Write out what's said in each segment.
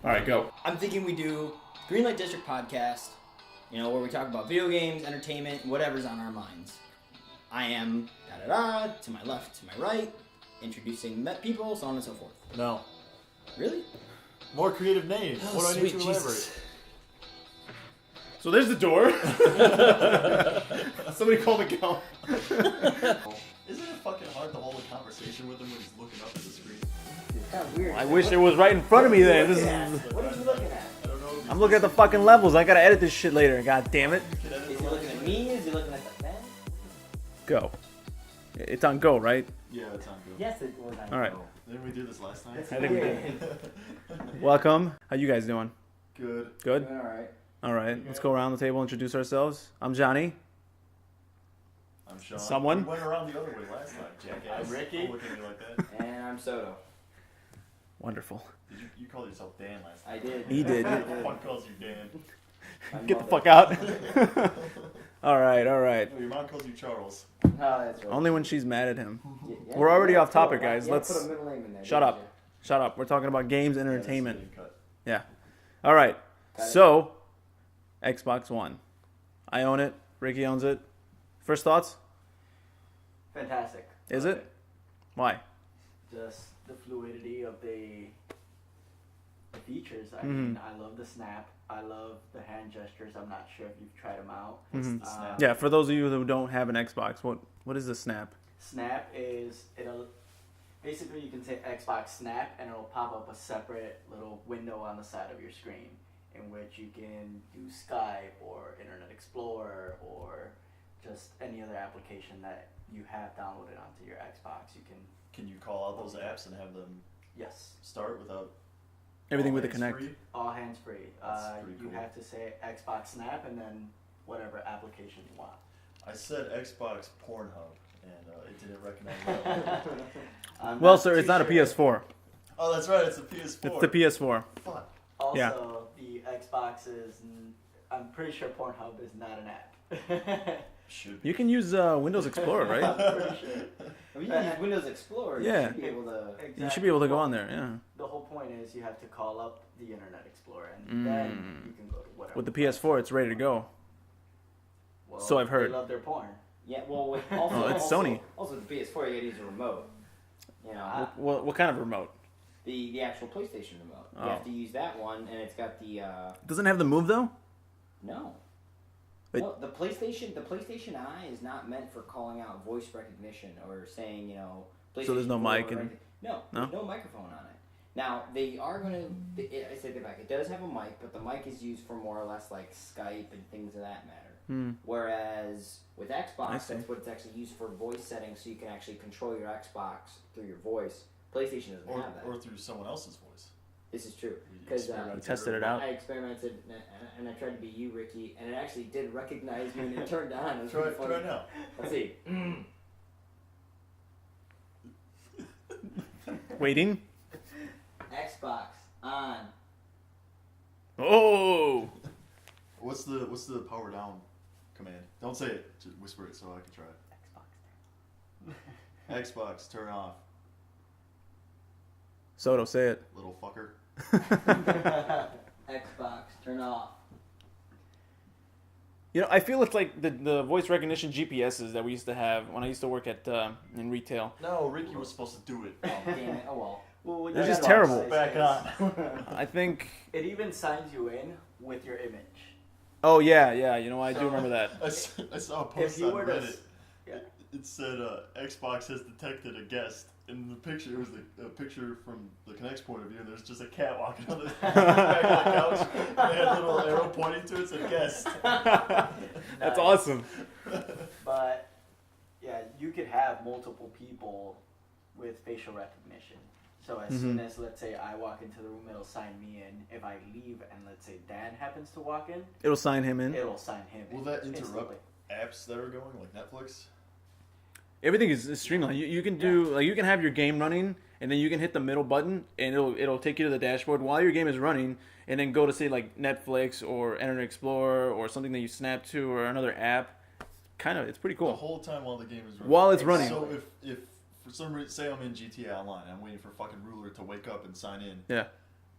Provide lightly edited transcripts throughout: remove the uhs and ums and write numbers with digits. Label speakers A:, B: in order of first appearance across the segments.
A: All right, go.
B: I'm thinking we do Greenlight District podcast, where we talk about video games, entertainment, whatever's on our minds. I am da-da-da, to my left, to my right, introducing met people, so on and so forth.
C: No.
B: Really?
C: More creative names.
B: Oh,
C: what do I need to
B: sweet
C: elaborate?
B: Jesus.
A: So there's the door. Somebody call the count.
C: Isn't it fucking hard to hold a conversation with him when he's looking up at the screen?
B: It's kind of weird.
A: I wish it was right in front of me then. This is.
B: What are you looking at?
C: I don't know.
A: I'm looking at the fucking levels. I gotta edit this shit later. God damn it.
B: Is he looking at me? Is he looking at the pen?
A: Go. It's on go, right?
C: Yeah, it's on go.
B: Yes, it was on
A: All right.
B: go.
C: Didn't we do this last time?
B: That's
A: I think we
B: weird.
A: Welcome. How you guys doing?
C: Good.
A: Good?
B: All right.
A: All right. Let's go around the table and introduce ourselves. I'm Johnny.
C: I'm Sean.
A: Someone?
C: We went around the other way last time, jackass.
B: I'm Ricky.
C: Don't look at me like that.
B: And I'm Soto.
A: Wonderful.
C: Did you call yourself Dan last time?
B: I did.
A: He did.
C: Who the fuck calls you Dan?
B: My
A: Get the
B: mother.
A: fuck out. All right, all right.
C: No, your mom calls you Charles.
B: Oh, that's right.
A: Only when she's mad at him.
B: Yeah,
A: We're already
B: yeah,
A: off topic,
B: cool.
A: guys.
B: Yeah,
A: Let's-
B: put a middle name in there.
A: Shut
B: didn't
A: up. Shut up. We're talking about games and
C: Yeah, that's
A: entertainment.
C: getting cut.
A: Yeah. All right.
B: Got it.
A: So, Xbox One. I own it. Ricky owns it. First thoughts?
D: Fantastic.
A: Is it? Why?
D: Just the fluidity of the features. I
A: Mhm.
D: mean, I love the snap. I love the hand gestures. I'm not sure if you've tried them out.
A: Mhm.
C: The snap.
A: Yeah, for those of you who don't have an Xbox, what is the Snap?
D: Snap is it'll basically you can say Xbox Snap and it'll pop up a separate little window on the side of your screen in which you can do Skype or Internet Explorer or just any other application that you have downloaded onto your Xbox. You can
C: you call out those apps and have them
D: yes.
C: start without
A: Everything
C: all
A: with the
C: hands
A: Connect.
C: free?
D: All hands free.
C: That's pretty
D: You
C: cool.
D: have to say Xbox Snap and then whatever application you want.
C: I said Xbox Pornhub, and it didn't recognize that.
D: I'm
A: Well,
D: not
A: sir, it's
D: too
A: not a
D: sure.
A: PS4.
C: Oh, that's right. It's a PS4.
A: It's the PS4.
C: Fuck.
D: Also,
A: Yeah.
D: the Xbox is. I'm pretty sure Pornhub is not an app.
C: Should be.
A: You can use Windows Explorer, right?
D: I'm pretty sure.
B: I mean, you can use Windows Explorer.
A: Yeah.
B: You should be able to.
A: You should be able to go on there, yeah.
D: The whole point is you have to call up the Internet Explorer and then you can go to whatever.
A: With the PS4, it's ready to go.
D: Well,
A: so I've heard.
D: They love their porn.
B: Yeah, well, with also,
A: Oh, it's
B: also,
A: Sony.
B: Also, with the PS4, you gotta use a remote.
A: What kind of remote?
B: The actual PlayStation remote.
A: Oh.
B: You have to use that one, and it's got the
A: Doesn't it have the move though?
B: no.
A: But-
B: No, the PlayStation Eye is not meant for calling out voice recognition or saying, PlayStation
A: So there's no
B: 4
A: mic
B: or
A: and-
B: anything. No,
A: No?
B: there's no microphone on it. Now, they are going to, I take it back, it does have a mic, but the mic is used for more or less like Skype and things of that matter. Whereas with
A: I
B: Xbox,
A: see.
B: that's what it's actually used for voice settings, so you can actually control your Xbox through your voice. PlayStation doesn't have that.
C: Or through someone else's voice.
B: This is true.
C: You
B: Because
C: experimented
A: You tested it out?
B: I experimented, and I tried to be you, Ricky, and it actually did recognize me when it turned on. It was
C: Try
B: pretty
C: it
B: funny.
C: now.
B: Let's see.
A: Waiting.
B: Xbox on.
A: Oh!
C: What's the power down command? Don't say it. Just whisper it so I can try it. Xbox turn off,
A: Soto, say it.
C: little fucker.
B: Xbox turn off.
A: I feel it's like the voice recognition GPSs that we used to have when I used to work at in retail.
C: No, Ricky was supposed to do it.
B: Oh, damn it. Oh, well.
D: Well,
A: They're
D: you
A: just
D: gotta
A: terrible.
D: say
C: Back
D: this.
C: on.
A: I think.
D: It even signs you in with your image.
A: Oh yeah. I do
D: So-
A: remember that.
C: I saw a post
D: If you
C: on
D: were to,
C: Reddit.
D: yeah.
C: It said Xbox has detected a guest. And the picture, it was a picture from the Kinect's point of view, and there's just a cat walking on the back of the couch. And they had a little arrow pointing to it, said guest.
A: That's
D: Nice.
A: awesome.
D: But yeah, you could have multiple people with facial recognition. So as soon as, let's say, I walk into the room, it'll sign me in. If I leave and let's say Dan happens to walk in,
A: It'll sign him in.
D: it'll sign him in.
C: Will that interrupt
D: instantly.
C: apps that are going, like Netflix?
A: Everything is streamlined. You can do you can have your game running, and then you can hit the middle button, and it'll take you to the dashboard while your game is running, and then go to say like Netflix or Internet Explorer or something that you snap to or another app. It's pretty
C: The
A: cool.
C: whole time while the game is running.
A: While it's running.
C: So if for some reason, say I'm in GTA Online, I'm waiting for fucking Ruler to wake up and sign in.
A: Yeah.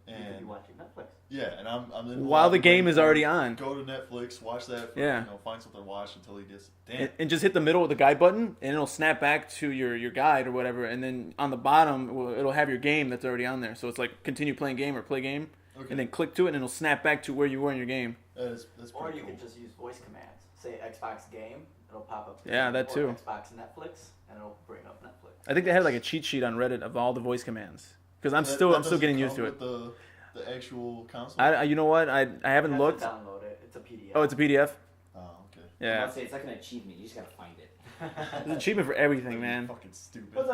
D: You could be
C: And
D: watching Netflix.
C: yeah, and I'm in
A: While the
C: lobby
A: game
C: waiting
A: is
C: for him.
A: already on.
C: Go to Netflix, watch that. For,
A: Yeah.
C: You know, find something to watch until he gets. Damn.
A: And just hit the middle with the guide button, and it'll snap back to your guide or whatever. And then on the bottom, it'll have your game that's already on there. So it's like continue playing game or play game,
C: Okay.
A: and then click to it, and it'll snap back to where you were in your game.
C: That's
D: Or
C: pretty
D: you
C: cool.
D: could just use voice commands. Say Xbox game, it'll pop up.
A: Yeah, that too.
D: Or Xbox Netflix, and it'll bring up Netflix.
A: I think they had like a cheat sheet on Reddit of all the voice commands because I'm
C: That
A: still
C: doesn't
A: getting
C: come
A: used to it.
C: with the actual console.
A: You know what? I
D: You
A: haven't
D: have
A: looked.
D: to download it. It's a PDF.
A: Oh, it's a PDF.
C: Oh, okay.
A: Yeah,
E: I'd say it's like an achievement. You just gotta find it.
A: it's an achievement for everything, man.
C: Fucking stupid.
E: What's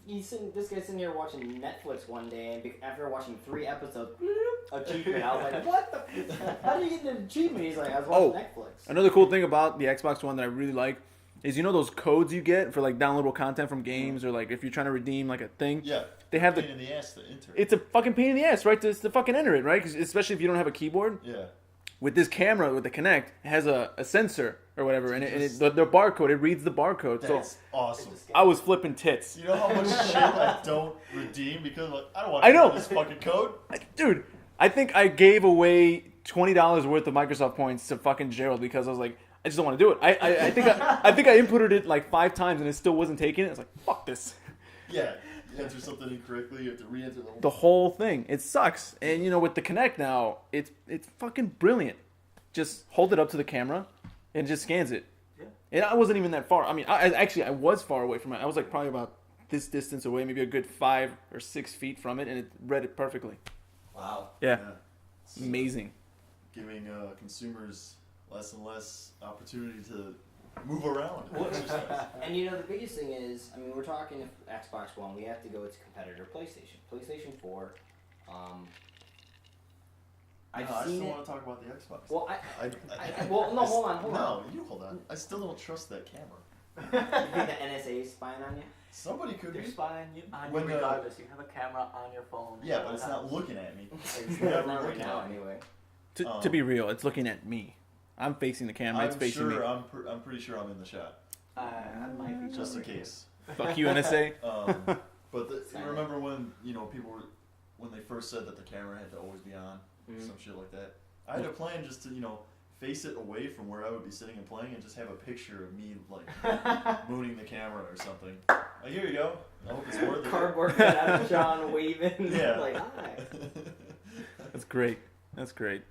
E: this guy's sitting here watching Netflix one day, and after watching 3 episodes, achievement. I was like, what the? How do you get an achievement? He's like, I was watching Netflix.
A: Another cool thing about the Xbox One that I really like is those codes you get for like downloadable content from games or like if you're trying to redeem like a thing.
C: Yeah.
A: They have
C: pain in the ass to enter.
A: It's a fucking pain in the ass, right? To fucking enter it, right? 'Cause especially if you don't have a keyboard.
C: Yeah.
A: With this camera, with the Kinect, it has a sensor or whatever, and the barcode, it reads the barcode.
C: That's
A: So
C: awesome.
A: I was flipping tits.
C: You know how much shit I don't redeem because like I don't want
A: I
C: to
A: know.
C: know this fucking code.
A: Dude, I think I gave away $20 worth of Microsoft points to fucking Gerald because I was like, I just don't want to do it. I think I inputted it like 5 times and it still wasn't taking it. I was like, fuck this.
C: Yeah. You enter something incorrectly, you have to re-enter
A: The whole thing. It sucks. And with the Kinect now, it's fucking brilliant. Just hold it up to the camera and it just scans it.
D: Yeah.
A: And I wasn't even that far. I mean, I was far away from it. I was like probably about this distance away, maybe a good 5 or 6 feet from it, and it read it perfectly.
E: Wow.
A: Yeah.
C: It's
A: Amazing.
C: giving consumers less and less opportunity to move around.
E: And the biggest thing is, I mean, we're talking if Xbox One, we have to go its competitor, PlayStation. PlayStation 4. I've
C: I
E: seen
C: still
E: it.
C: want to talk about the Xbox.
E: Well,
C: I
E: no, hold on.
C: No, you hold on. I still don't trust that camera.
E: You think the NSA is spying on you?
C: Somebody could
D: They're
C: be.
D: spying on you
C: When the-
D: regardless. You have a camera on your phone.
C: Yeah, but it's not looking at me.
E: It's
C: never
E: not right
C: looking
E: now,
C: at me.
E: anyway.
A: To be real, it's looking at me. I'm facing the camera. It's
C: I'm
A: facing
C: sure.
A: me.
C: I'm pretty sure I'm in the shot,
D: I might be
C: just in
D: covered.
C: case.
A: Fuck you, NSA.
C: But remember when people were when they first said that the camera had to always be on, some shit like that. I had a plan just to face it away from where I would be sitting and playing, and just have a picture of me like mooning the camera or something. Here you go. I hope it's worth it.
E: Cardboard cut out of John waving.
C: Yeah.
E: Like, hi.
A: That's great. That's great.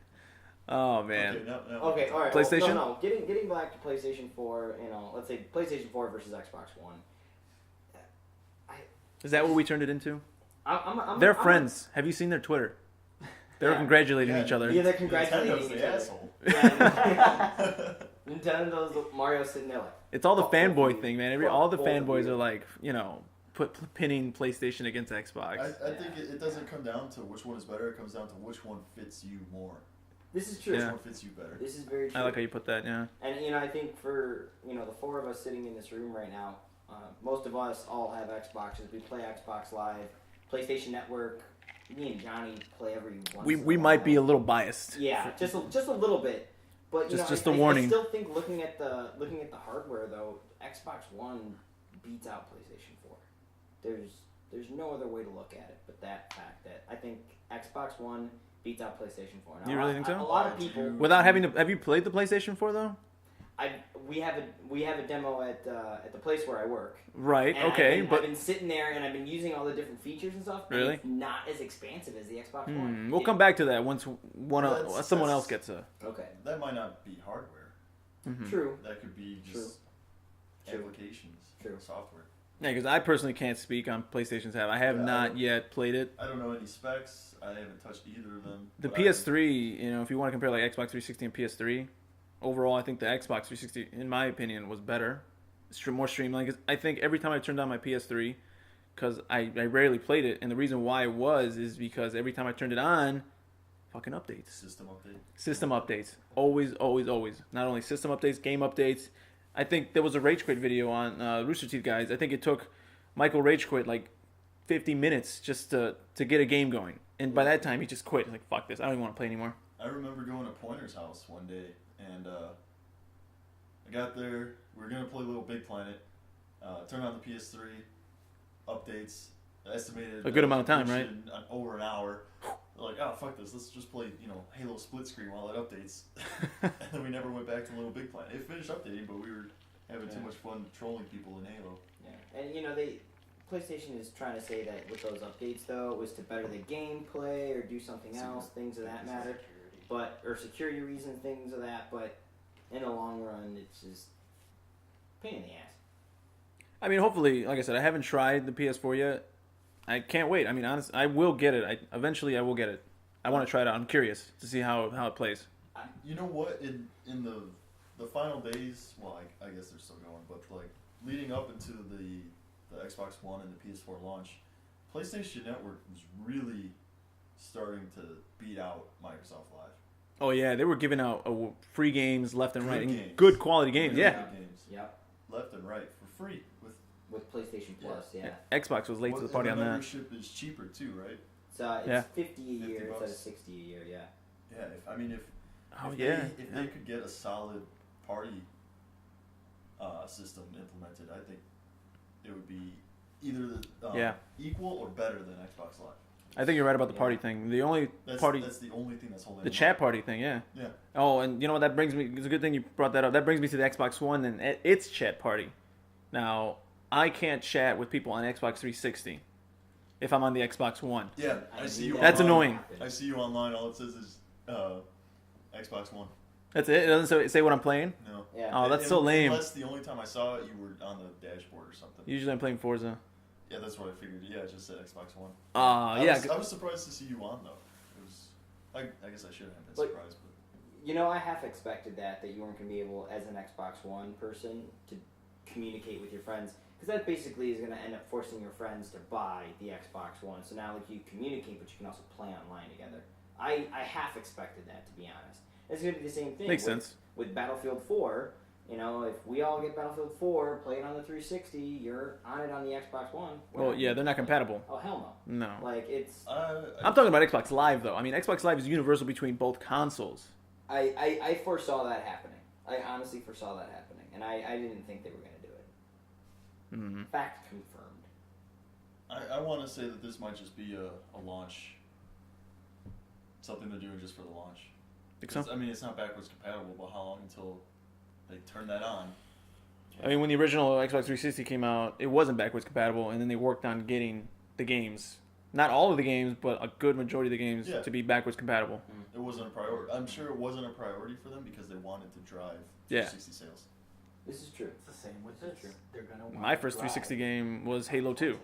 A: Oh man.
C: Okay, no,
E: Okay, all right.
A: PlayStation?
E: Well, no. Getting back to PlayStation 4, let's say PlayStation 4 versus Xbox One.
A: Is that what we turned it into?
E: I'm
A: They're friends. Have you seen their Twitter? They're
E: Yeah.
A: congratulating each other.
E: Yeah, they're congratulating
C: Nintendo's
E: each
C: the
E: other.
C: asshole.
E: Yeah, Nintendo's Mario sitting there like.
A: It's all the
E: Fuck
A: fanboy
E: you.
A: thing, man.
E: Fuck
A: All the
E: both of
A: fanboys
E: you.
A: are like, pinning PlayStation against Xbox.
C: I think it doesn't come down to which one is better. It comes down to which one fits you more.
E: This is true.
C: Which
A: Yeah.
C: one fits you better.
E: This is very true.
A: I like how you put that. Yeah.
E: And I think for the 4 of us sitting in this room right now, most of us all have Xboxes. We play Xbox Live, PlayStation Network. Me and Johnny play every once.
A: We
E: in a
A: might
E: while.
A: be a little biased.
E: Yeah, just a little bit. But
A: Just
E: I,
A: a warning.
E: I still think looking at the hardware though, Xbox One beats out PlayStation 4. There's no other way to look at it but that fact that I think Xbox One beats out PlayStation 4. Now,
A: You really think so?
E: A lot of people.
A: Without having to, have you played the PlayStation 4 though?
E: We have a demo at the place where I work.
A: Right.
E: And
A: Okay.
E: I've been sitting there and I've been using all the different features and stuff. And
A: Really?
E: it's not as expansive as the Xbox One.
A: We'll come back to that once someone else
C: That's-
A: gets a.
E: Okay.
C: That might not be hardware.
E: True.
C: That could be just
E: True.
C: applications,
E: True.
C: software.
A: Yeah, because I personally can't speak on PlayStation's have. I have
C: Yeah,
A: not yet played it.
C: I don't know any specs. I haven't touched either of them.
A: The
C: but
A: PS3, if you want to compare like Xbox 360 and PS3, overall, I think the Xbox 360, in my opinion, was better. More streamlined. 'Cause I think every time I turned on my PS3, because I rarely played it, and the reason why is because every time I turned it on, fucking updates. System updates. Always, always, always. Not only system updates, game updates. I think there was a Rage Quit video on Rooster Teeth guys. I think it took Michael Rage Quit like 50 minutes just to get a game going. And by that time, he just quit. He's like, fuck this. I don't even want to play anymore.
C: I remember going to Pointer's house one day, and I got there. We were gonna play Little Big Planet. Turned on the PS3. Updates. Estimated
A: A good amount of time, right?
C: over an hour. They're like, oh fuck this, let's just play Halo split screen while it updates. And then we never went back to Little Big Planet. It finished updating, but we were having too much fun trolling people in Halo.
E: Yeah, and PlayStation is trying to say that with those updates though, it was to better the gameplay or do something else, things of that matter, or security reasons, things of that. But in the long run, it's just pain in the ass.
A: I mean, hopefully, like I said, I haven't tried the PS4 yet. I can't wait. I mean, honestly, I will get it. Eventually, I will get it. I want to try it out. I'm curious to see how it plays.
C: You know what? In the final days, well, I guess they're still going, but like leading up into the Xbox One and the PS4 launch, PlayStation Network was really starting to beat out Microsoft Live.
A: Oh yeah, they were giving out free games left and
C: Good
A: right, and
C: games.
A: good quality games.
C: Really
A: Yeah,
C: good games.
E: Yep.
C: Left and right for free
E: With PlayStation Plus, yeah.
A: Xbox was late to the party on
C: the
A: that.
C: membership is cheaper too, right?
E: It's 50 a year
C: 50
E: instead
C: bucks.
E: of 60 a year, yeah.
C: Yeah, if they could get a solid party system implemented, I think it would be either equal or better than Xbox Live.
A: I think you're right about the party thing. The only party,
C: that's the only thing that's holding
A: the
C: them
A: chat
C: up.
A: party thing, yeah.
C: Yeah.
A: Oh, and you know what? That brings me. It's a good thing you brought that up. That brings me to the Xbox One and its chat party. Now, I can't chat with people on Xbox 360 if I'm on the Xbox One.
C: Yeah, I see you.
A: That's
C: online.
A: annoying.
C: I see you online. All it says is Xbox One.
A: That's it. It doesn't say what I'm playing.
C: No.
E: Yeah.
A: Oh, that's so lame.
C: Unless the only time I saw it, you were on the dashboard or something.
A: Usually I'm playing Forza.
C: Yeah, that's what I figured. Yeah, it just said Xbox One.
A: Yeah.
C: I was surprised to see you on though. It was. I guess I should have been
E: But-
C: surprised, but.
E: I half expected that you weren't going to be able, as an Xbox One person, to communicate with your friends. Because that basically is going to end up forcing your friends to buy the Xbox One. So now you communicate, but you can also play online together. I half expected that, to be honest. It's going to be the same thing.
A: Makes sense.
E: With Battlefield 4, if we all get Battlefield 4, play it on the 360, you're on it on the Xbox One.
A: Well, yeah, they're not compatible.
E: Oh, hell no.
A: No.
E: Like, it's...
A: I'm talking about Xbox Live, though. I mean, Xbox Live is universal between both consoles.
E: I foresaw that happening. I honestly foresaw that happening. And I didn't think they were going to do it.
A: Mm-hmm.
E: Fact confirmed.
C: I want to say that this might just be a launch. Something they're doing just for the launch.
A: Think so?
C: I mean, it's not backwards compatible, but how long until they turn that on?
A: I mean, when the original Xbox 360 came out, it wasn't backwards compatible, and then they worked on getting the games, not all of the games, but a good majority of the games to be backwards compatible.
C: It wasn't a priority. I'm sure it wasn't a priority for them because they wanted to drive
A: Yeah.
C: 360 sales.
E: This is true.
D: It's the same with
E: This
D: this.
E: is true.
D: They're gonna want
A: My
D: to
A: first 360
D: drive
A: game was Halo 2.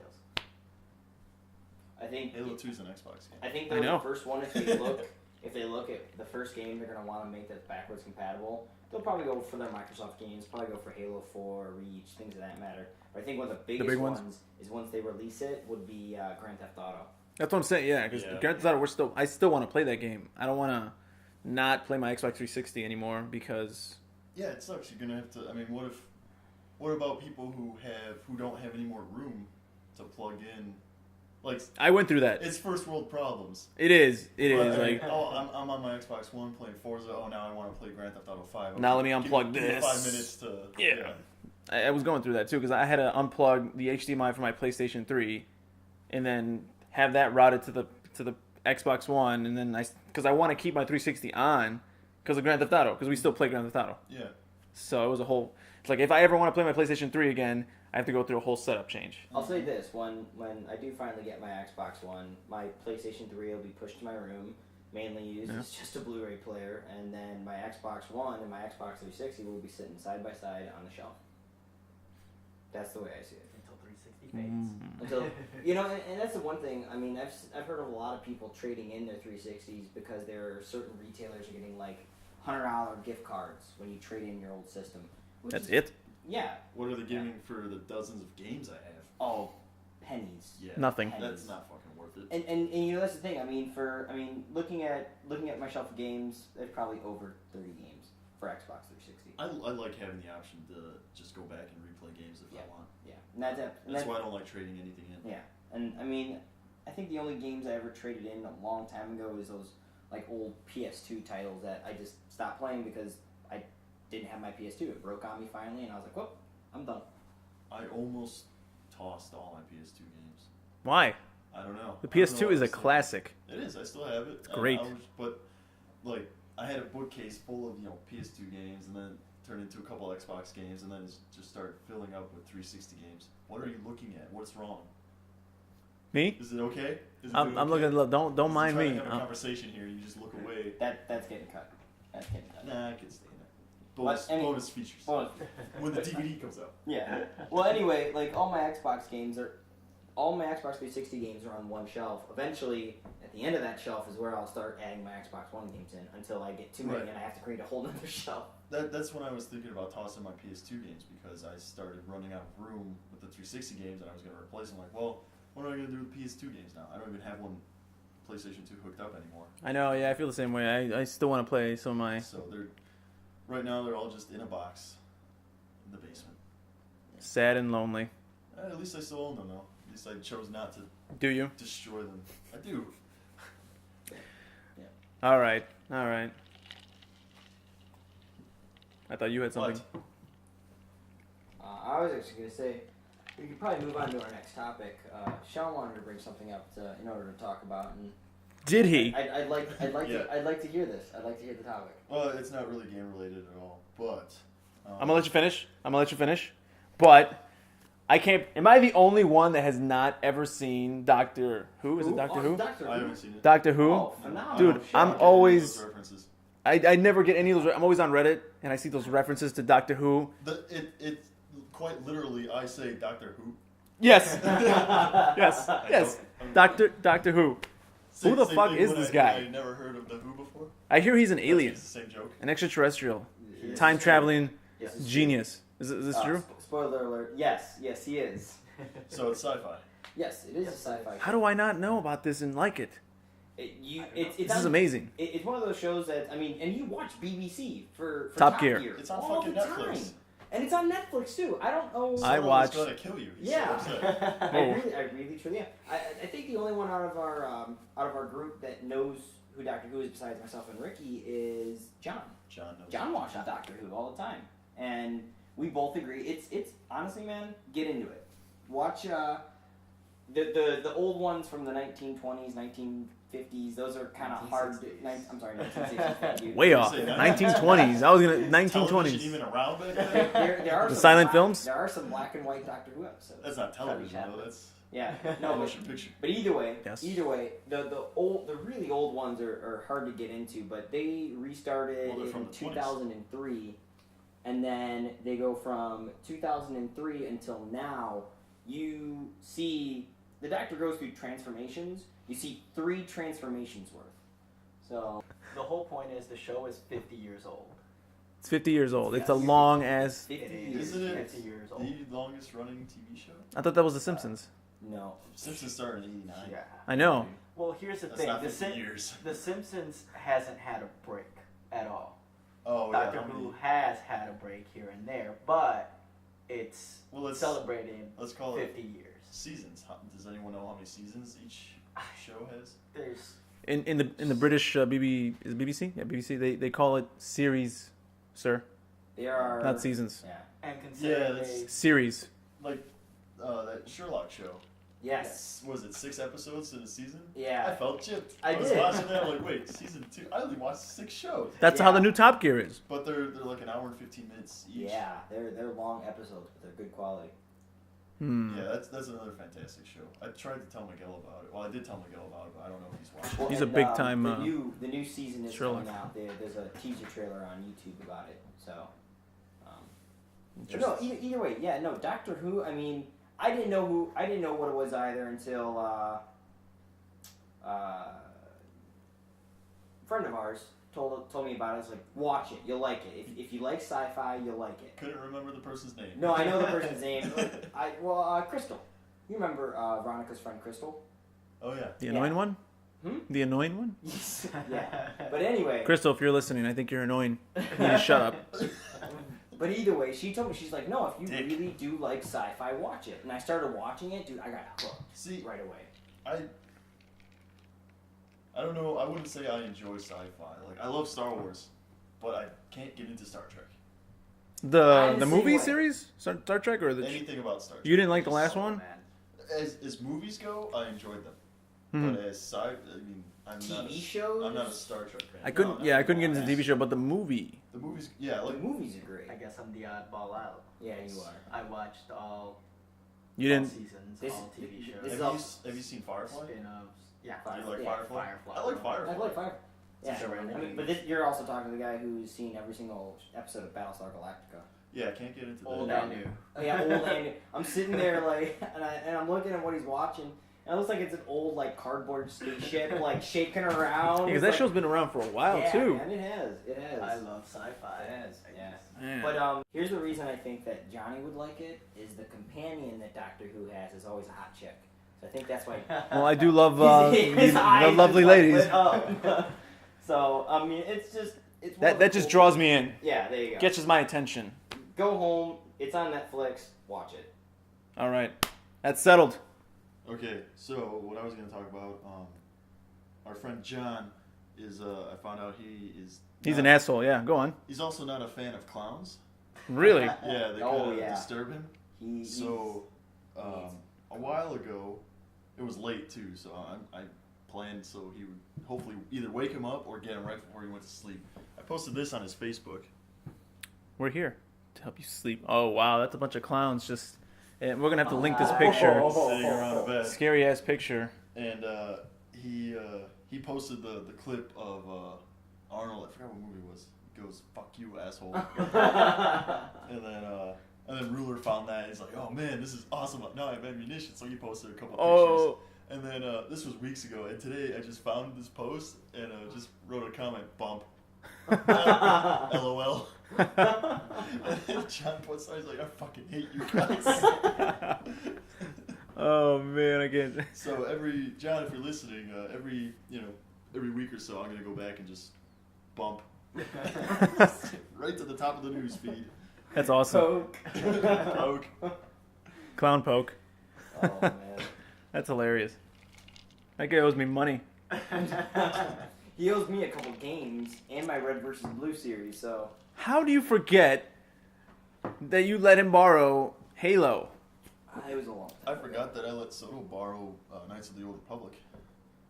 E: I think
C: Halo 2 is an Xbox game.
E: I think
A: I
E: they're
A: know.
E: the first one. If they look at the first game, they're gonna want to make that backwards compatible. They'll probably go for their Microsoft games. Probably go for Halo 4, Reach, things of that matter. But I think one of the biggest
A: big ones?
E: ones is once they release it would be Grand Theft Auto.
A: That's what I'm saying, yeah, because Grand Theft Auto, I still want to play that game. I don't want to not play my Xbox 360 anymore because...
C: Yeah, it sucks. You're gonna have to. I mean, what about people who don't have any more room to plug in? Like,
A: I went through that.
C: it's first world problems.
A: It is. It
C: But,
A: is.
C: I mean,
A: Like,
C: I'm on my Xbox One playing Forza. Oh, now I want to play Grand Theft Auto 5.
A: Now let me
C: Give
A: unplug
C: give me
A: this.
C: 5 minutes to.
A: Yeah. I was going through that too because I had to unplug the HDMI from my PlayStation 3 and then have that routed to the Xbox One, and then because I want to keep my 360 on because of Grand Theft Auto, because we still play Grand Theft Auto.
C: Yeah.
A: So it was a whole... It's like if I ever want to play my PlayStation 3 again, I have to go through a whole setup change.
E: I'll say this: when I do finally get my Xbox One, my PlayStation 3 will be pushed to my room, mainly used as just a Blu-ray player, and then my Xbox One and my Xbox 360 will be sitting side by side on the shelf. That's the way I see it.
D: until 360 fades.
E: Until and that's the one thing. I mean, I've heard of a lot of people trading in their 360s because there are certain retailers are getting like $100 gift cards when you trade in your old system.
A: That's it?
E: Yeah.
C: What are they giving for the dozens of games I have?
E: Oh, pennies.
C: Yeah.
A: Nothing.
C: That's not fucking worth it.
E: And that's the thing. I mean, looking at my shelf of games, there's probably over 30 games for Xbox 360.
C: I like having the option to just go back and replay games if I want.
E: Yeah, and
C: That's why I don't like trading anything in.
E: Yeah, and I mean, I think the only games I ever traded in a long time ago is those like old PS2 titles that I just stopped playing because I didn't have my PS2. It broke on me finally, and I was like, "Well, I'm done."
C: I almost tossed all my PS2 games.
A: Why?
C: I don't know.
A: The
C: I don't know
A: PS2
C: what
A: is
C: I
A: a
C: was
A: classic.
C: thinking. It is. I still have it.
A: Great.
C: But like, I had a bookcase full of PS2 games, and then turned into a couple Xbox games, and then it just started filling up with 360 games. What are you looking at? What's wrong?
A: Me?
C: Is it okay? Is it
A: I'm
C: okay?
A: looking. Don't mind
C: Trying
A: me.
C: to have a conversation here. You just look away.
E: That's getting cut. That's getting cut.
C: Nah, I can stay in there. Bonus features.
E: Well,
C: When the DVD comes out.
E: yeah. Well, anyway, like all my Xbox 360 games are on one shelf. Eventually, at the end of that shelf is where I'll start adding my Xbox One games in until I get too many and I have to create a whole other shelf.
C: That's when I was thinking about tossing my PS2 games because I started running out of room with the 360 games and I was going to replace them. Like, well, what am I going to do with PS2 games now? I don't even have one PlayStation 2 hooked up anymore.
A: I know. Yeah, I feel the same way. I still want to play some of my
C: So right now they're all just in a box in the basement.
A: sad and lonely.
C: At least I still own them though. At least I chose not to
A: Do you?
C: destroy them. I do.
A: All right. I thought you had something.
C: But
E: I was actually going to say, we could probably move on to our next topic. Sean wanted to bring something up in order to talk about, and
A: Did he?
E: I'd like
C: Yeah.
E: to hear this. I'd like to hear the topic.
C: well, it's not really game related at all. But
A: I'm gonna let you finish. But I can't. Am I the only one that has not ever seen Doctor Who? Is it Doctor Who?
E: Doctor
C: I haven't seen it.
A: Doctor Who?
E: Oh, phenomenal.
A: Dude,
E: Sean.
A: I'm
C: Get any of
A: always.
C: those references.
A: I never get any of those. I'm always on Reddit and I see those references to Doctor Who.
C: It quite literally, I say Doctor Who.
A: Yes. yes. Doctor Who. Who the fuck
C: thing
A: is
C: when
A: this
C: I
A: guy?
C: never heard of the Who before.
A: I hear he's an alien,
C: It's the same joke.
A: an extraterrestrial,
E: Yes.
A: time traveling
E: Yes.
A: genius. Is this true?
E: Spoiler alert. Yes, he is.
C: So it's sci-fi.
E: Yes, it is a sci-fi.
A: How do I not know about this and like it?
E: It's
A: This is amazing.
E: It's one of those shows that and you watch BBC for
A: Top
E: Top
A: Gear.
E: Gear.
C: It's on
E: all
C: fucking
E: the
C: Netflix.
E: time. And it's on Netflix too. I don't know.
A: I
C: Someone's
A: watched-
C: gonna kill you. He's
E: Yeah,
C: so upset.
E: I really truly am. I think the only one out of our group that knows who Doctor Who is besides myself and Ricky is John.
C: John knows.
E: John watches Doctor Who all the time, and we both agree. It's honestly, man, get into it. Watch the old ones from the 1920s, 1950s. Those are kind of hard. 1960s. dude.
A: Way off.
C: say that.
A: 1920s. I was gonna
C: Television
A: 1920s.
C: even around back then?
E: There are
A: The
E: some
A: silent
E: black-
A: films?
E: There are some black and white Doctor Who episodes.
C: That's not television though. That's
E: Yeah, no,
C: motion picture.
E: but either way,
A: Yes.
E: the really old ones are hard to get into. But they restarted
C: Well, they're
E: in
C: from the 20s.
E: 2003, and then they go from 2003 until now. You see the Doctor goes through transformations. You see 3 transformations worth. So
D: The whole point is the show is 50 years old.
A: It's 50 years old. It's a
E: Yes.
A: long as.
E: 50
D: It
E: years.
C: Isn't it
D: 50 years old.
C: the longest running TV show?
A: I thought that was The Simpsons.
E: No.
C: Simpsons started in '89.
D: Yeah.
A: I know.
D: Well, here's the
C: That's
D: thing.
C: not
D: The,
C: 50 years.
D: the Simpsons hasn't had a break at all.
C: Oh
D: Doctor
C: yeah. how
D: Who
C: many-
D: has had a break here and there, but it's
C: Well, let's
D: celebrating
C: let's call it
D: 50 years.
C: seasons. Does anyone know how many seasons each show has?
D: There's
A: In the British BBC? Yeah, BBC. They call it series, sir,
E: There are
A: not seasons.
E: Yeah.
D: and considering
C: that's-
D: they
A: Series.
C: Like that Sherlock show.
E: Yes.
C: Was it 6 episodes in a season? I
E: Yeah.
C: felt chipped.
E: I
C: was
E: did.
C: watching that. I'm like, wait, season 2. I only watched 6 shows.
A: That's how
E: Yeah.
A: the new Top Gear is.
C: But they're like an hour and 15 minutes each.
E: Yeah. They're long episodes, but they're good quality.
A: Hmm.
C: Yeah, that's another fantastic show. I tried to tell Miguel about it. Well, I did tell Miguel about it, but I don't know if he's watched it.
E: Well,
A: He's a
E: and,
A: big time,
E: The new season is
A: Sherlock.
E: coming out. There's a teaser trailer on YouTube about it. So. But
A: Just-
E: no, either way, yeah, no. Doctor Who. I mean, I didn't know what it was either until a friend of ours told me about it. It's like, watch it, you'll like it. If you like sci-fi, you'll like it.
C: Couldn't remember the person's name.
E: No, I know the person's name. Crystal. You remember Veronica's friend Crystal?
C: Oh yeah.
A: The
E: Yeah.
A: annoying one?
E: Hmm?
A: The annoying one?
E: Yes. Yeah. But anyway.
A: Crystal, if you're listening, I think you're annoying. You need to shut up.
E: But either way, she told me, she's like, no, if you
C: Dick.
E: really do like sci-fi, watch it. And I started watching it, dude. I got hooked
C: See,
E: right away.
C: I don't know. I wouldn't say I enjoy sci-fi. Like I love Star Wars, but I can't get into Star Trek.
E: I'm
A: The
E: the
A: movie
E: same way.
A: series? Star Trek or the?
C: Anything about Star Trek.
A: You didn't like the last
D: Oh,
A: one?
D: man.
C: As movies go, I enjoyed them.
A: Mhm.
C: But as sci, I'm not.
E: TV shows?
C: I'm not a Star Trek fan.
A: I couldn't.
C: No,
A: Yeah, I
C: not
A: couldn't get into
C: at
A: the
C: all.
A: TV show, but the movie.
C: The movies, yeah,
E: The
C: like
E: movies are great.
D: I guess I'm the oddball out.
E: Yeah, you are.
D: I watched all
A: You
D: all
A: didn't.
D: seasons,
E: This-
D: all TV shows,
E: this is
C: have you seen Firefly?
D: spin-offs. Yeah,
C: You like
E: Yeah,
C: Firefly?
D: Firefly.
C: I like Firefly.
E: I like Fire. Yeah,
D: Such a random
E: I mean, but you're also talking to the guy who's seen every single episode of Battlestar Galactica.
C: Yeah, I can't get into
D: Old
C: that.
D: and new.
E: Oh yeah, old and I'm sitting there like, and I'm looking at what he's watching. And it looks like it's an old like cardboard spaceship like shaking around.
A: Because
E: It's
A: that
E: like,
A: show's been around for a while
E: yeah,
A: too.
E: Man, it has. It has.
D: I love sci-fi.
E: It has. Yeah.
A: Man.
E: But here's the reason I think that Johnny would like it is the companion that Doctor Who has is always a hot chick. So I think that's why.
A: Well, I do love
E: His
A: the
E: eyes
A: lovely
E: just, like,
A: ladies.
E: lit up. So I mean, it's just it's one of
A: That
E: the
A: just
E: cool-
A: draws me in.
E: Yeah, there you go.
A: Catches my attention.
E: Go home. It's on Netflix. Watch it.
A: All right, that's settled.
C: Okay, so what I was going to talk about, our friend John is, I found out
A: He's
C: not-
A: an asshole. Yeah, go on.
C: He's also not a fan of clowns.
A: Really?
C: Yeah, they
E: Oh,
C: kind of
E: yeah.
C: disturb him. So, a while ago, it was late too, so I planned so he would hopefully either wake him up or get him right before he went to sleep. I posted this on his Facebook.
A: We're here to help you sleep. Oh wow, that's a bunch of clowns. Just, and we're gonna have to link this picture.
C: Sitting around a bed.
A: Scary ass picture.
C: And he posted the clip of Arnold. I forgot what movie it was. He goes, "Fuck you, asshole." and then Ruler found that. He's like, "Oh man, this is awesome! Now I have ammunition." So he posted a couple
A: Oh.
C: pictures. And then this was weeks ago. And today I just found this post and just wrote a comment, "Bump." LOL. And John puts on, he's like, "I fucking hate you guys."
A: Oh man, again.
C: So John, if you're listening, every week or so, I'm gonna go back and just bump right to the top of the news feed.
A: That's awesome.
E: Coke.
C: Poke.
A: Clown poke.
E: Oh man.
A: That's hilarious. That guy owes me money.
E: He owes me a couple games and my Red versus Blue series. So
A: How do you forget that you let him borrow Halo?
E: it was a long
C: I
E: time.
C: forgot that I let Soto borrow Knights of the Old Republic.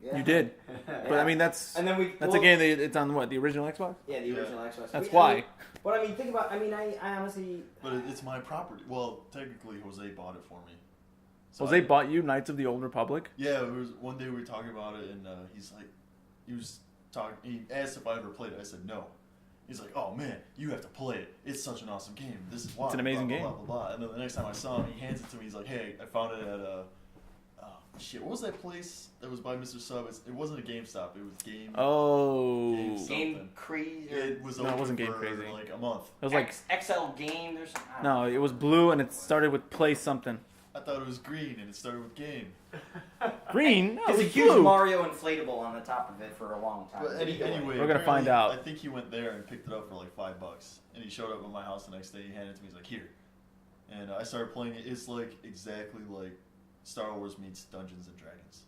E: Yeah.
A: You did, but I mean that's
E: And then
A: that's a game that it's on what, the original Xbox?
E: Yeah, the original Xbox.
A: That's
E: I
A: why.
E: mean, but I mean, think about. I mean, I honestly.
C: But it's my property. Well, technically, Jose bought it for me. So
A: Jose bought you Knights of the Old Republic.
C: Yeah, it was one day we were talking about it, and he asked if I ever played it. I said no. He's like, "Oh man, you have to play it. It's such an awesome game. This is why."
A: It's an amazing
C: blah,
A: game.
C: Blah, blah, blah. And then the next time I saw him, he hands it to me. He's like, "Hey, I found it at what was that place that was by Mr. Sub? It wasn't a GameStop. It was Game.
A: Oh,
C: Game
A: it
E: Game Crazy.
C: It was
E: Or
A: No, it
C: open
A: wasn't Game
C: for
A: Crazy.
C: like a month.
A: was like
E: XL Game. There's
A: no, it was blue and it started with play something.
C: I thought it was green, and it started with Game.
A: Green. No, it
E: There's a
A: was
E: huge
A: blue.
E: Mario inflatable on the top of it for a long time.
C: But anyway,
A: We're gonna find
C: apparently,
A: out.
C: I think he went there and picked it up for like $5, and he showed up at my house the next day. He handed it to me. He's like, "Here," and I started playing it. It's like exactly like Star Wars meets Dungeons and Dragons,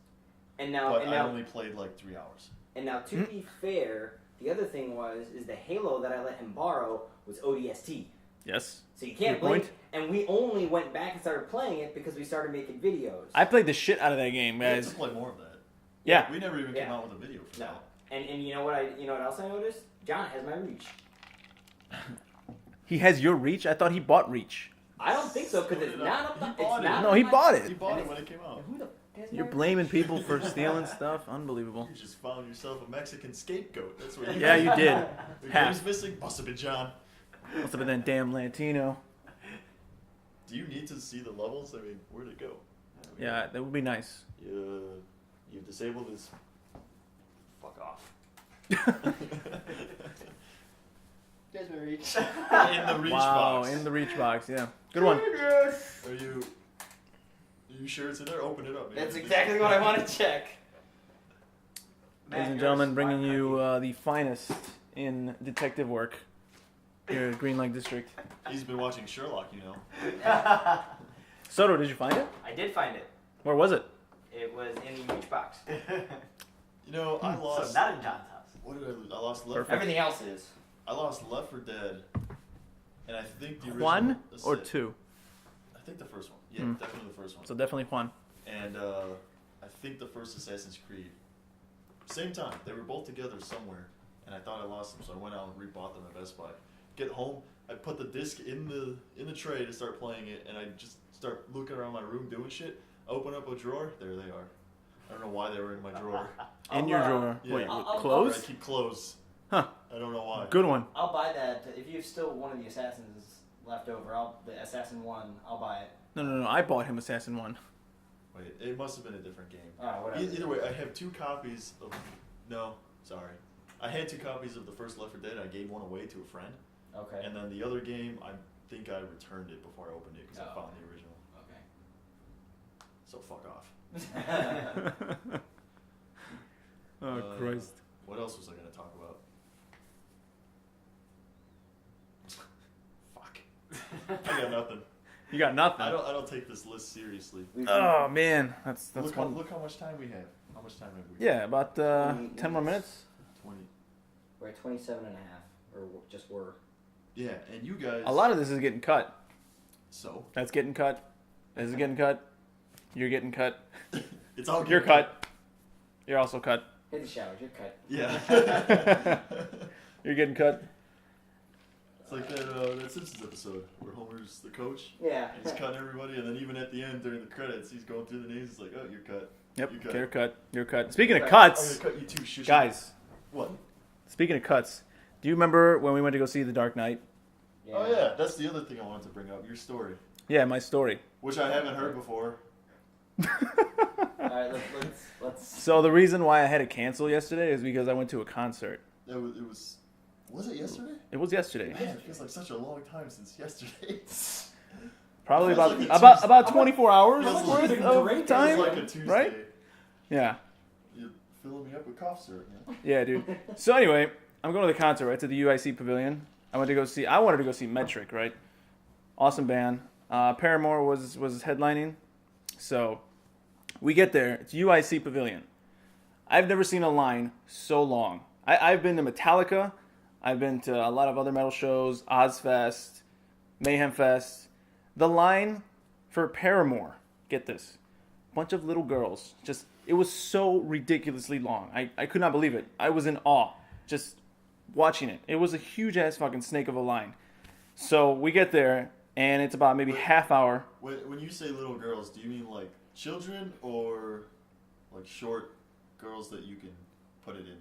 E: And now,
C: but
E: and
C: I
E: now,
C: only played like 3 hours.
E: and now, to be fair, the other thing is the Halo that I let him borrow was ODST.
A: Yes,
E: So you can't
A: Good point.
E: blink. And we only went back and started playing it because we started making videos.
A: I played the shit out of that game,
C: We have
A: guys.
C: to play more of that.
A: Yeah,
C: We never even came
E: Yeah.
C: out with a video for
E: No.
C: that.
E: And you know what else I noticed? John has my Reach.
A: he has your Reach. I thought he bought Reach.
E: I don't think so because
C: So
E: it's
C: did
E: not
C: I.
E: up.
C: He
E: It's
C: bought it.
E: not
A: No,
E: up
A: he
E: my-
A: bought
C: He
A: it.
C: bought
E: And
C: it
E: it's-
C: when it came out.
E: Who the has
A: You're
E: my
A: blaming
E: Reach?
A: people for stealing stuff. Unbelievable.
C: You just found yourself a Mexican scapegoat. That's what you
A: Yeah, you did.
C: The
A: Half.
C: game's missing. Must have been John.
A: Must have been that damn Latino.
C: Do you need to see the levels? I mean, where'd it go?
A: Yeah, that would be nice.
C: You've disabled this. Fuck off.
E: There's my Reach.
C: In the reach
A: Wow,
C: box.
A: in the Reach box. Yeah, good one.
C: Are you sure it's in there? Open it up. Maybe
E: That's
C: it's-
E: exactly what I want to check.
A: Ladies and gentlemen, bringing you the finest in detective work here at Green Lake District.
C: He's been watching Sherlock, you know.
A: Soto, did you find it?
E: I did find it.
A: Where was it?
E: It was in the Reach box.
C: You know, I
D: So
C: lost.
D: not in John's house.
C: What did I lose? I lost Left.
A: Perfect.
E: Everything else is.
C: I lost Left 4 Dead, and I think the original.
A: Juan or
C: Ascent.
A: two?
C: I think the first one. Yeah,
A: Hmm.
C: definitely the first one.
A: So definitely Juan.
C: And I think the first Assassin's Creed. Same time. They were both together somewhere, and I thought I lost them, so I went out and rebought them at Best Buy. Get home, I put the disc in the tray to start playing it, and I just start looking around my room doing shit. Open up a drawer, there they are. I don't know why they were in my drawer.
A: In your drawer.
C: Yeah.
A: Wait,
E: I'll-
A: clothes?
C: I keep clothes.
A: Huh.
C: I don't know why.
A: Good one.
E: I'll buy that if you have still one of the assassins left over. The Assassin 1. I'll buy it.
A: No. I bought him Assassin 1.
C: Wait, it must have been a different game.
E: Whatever.
C: Either way, I have 2 copies of. No, sorry. I had 2 copies of the first Left 4 Dead. I gave one away to a friend,
E: Okay.
C: and then the other game, I think I returned it before I opened it because I
E: Oh.
C: found the original.
E: Okay.
C: So fuck off.
A: Oh, Christ.
C: What else was I gonna talk about? Fuck. I got nothing.
A: You got nothing.
C: I don't take this list seriously.
A: Oh, man. That's
C: Look
A: fun.
C: how much time we have. How much time have we?
A: Yeah, about 10 more minutes.
C: 20.
E: We're at 27 and a half. Or just were.
C: Yeah, and you guys.
A: A lot of this is getting cut.
C: So.
A: That's getting cut. This is getting cut. You're getting cut.
C: It's all
A: You're
C: good.
A: cut. You're also cut.
E: Hit the showers. You're cut.
C: Yeah.
A: You're getting cut.
C: It's like that Simpsons episode where Homer's the coach.
E: Yeah.
C: And he's cutting everybody, and then even at the end during the credits, he's going through the names. He's like, "Oh, you're cut.
A: Yep.
C: You're cut.
A: You're cut. You're cut. Speaking of
E: Right.
C: I'm
A: cuts,
C: gonna cut you too, shush."
A: guys.
C: What?
A: Speaking of cuts, do you remember when we went to go see The Dark Knight?
C: Oh yeah, that's the other thing I wanted to bring up. Your story,
A: Yeah, my story.
C: which I haven't heard before.
E: Alright, let's.
A: So the reason why I had to cancel yesterday is because I went to a concert.
C: It was. Was it yesterday?
A: It was yesterday.
C: Man, it feels like such a long time since yesterday.
A: Probably
C: Feels
A: about
C: like a
A: about
C: Tuesday.
A: about 24 hours
C: Feels like
A: worth
E: you've been
A: of
E: drinking.
A: time.
C: Feels like a Tuesday.
A: right? Yeah.
C: You're filling me up with cough syrup, man.
A: Yeah, dude. So anyway, I'm going to the concert, right, to the UIC Pavilion. I wanted to go see Metric, right? Awesome band. Paramore was headlining. So we get there. It's UIC Pavilion. I've never seen a line so long. I've been to Metallica. I've been to a lot of other metal shows, Ozfest, Mayhem Fest. The line for Paramore, get this, bunch of little girls. Just, it was so ridiculously long. I could not believe it. I was in awe just watching it. It was a huge ass fucking snake of a line. So we get there, and it's about maybe half hour.
C: When you say little girls, do you mean like children or like short girls that you can put it in?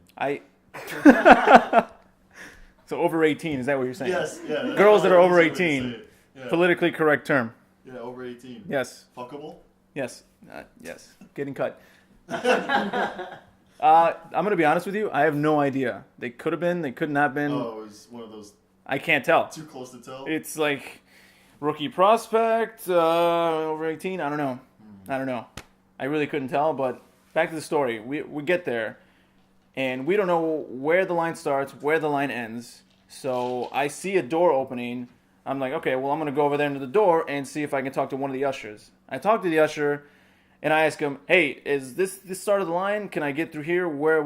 A: So over 18, is that what you're saying?
C: Yes, yeah.
A: Girls that are over
C: That's what you
A: 18.
C: say. Yeah.
A: Politically correct term.
C: Yeah, over 18.
A: Yes.
C: Fuckable?
A: Yes. Yes. Getting cut. I'm going to be honest with you. I have no idea. They could have been. They could not have been.
C: Oh, it was one of those
A: I can't tell.
C: too close to tell?
A: It's like rookie prospect, over 18. I don't know. I really couldn't tell. But back to the story. We get there, and we don't know where the line starts, where the line ends. So I see a door opening. I'm like, okay, well, I'm going to go over there into the door and see if I can talk to one of the ushers. I talk to the usher, and I ask him, hey, is this the start of the line? Can I get through here? Where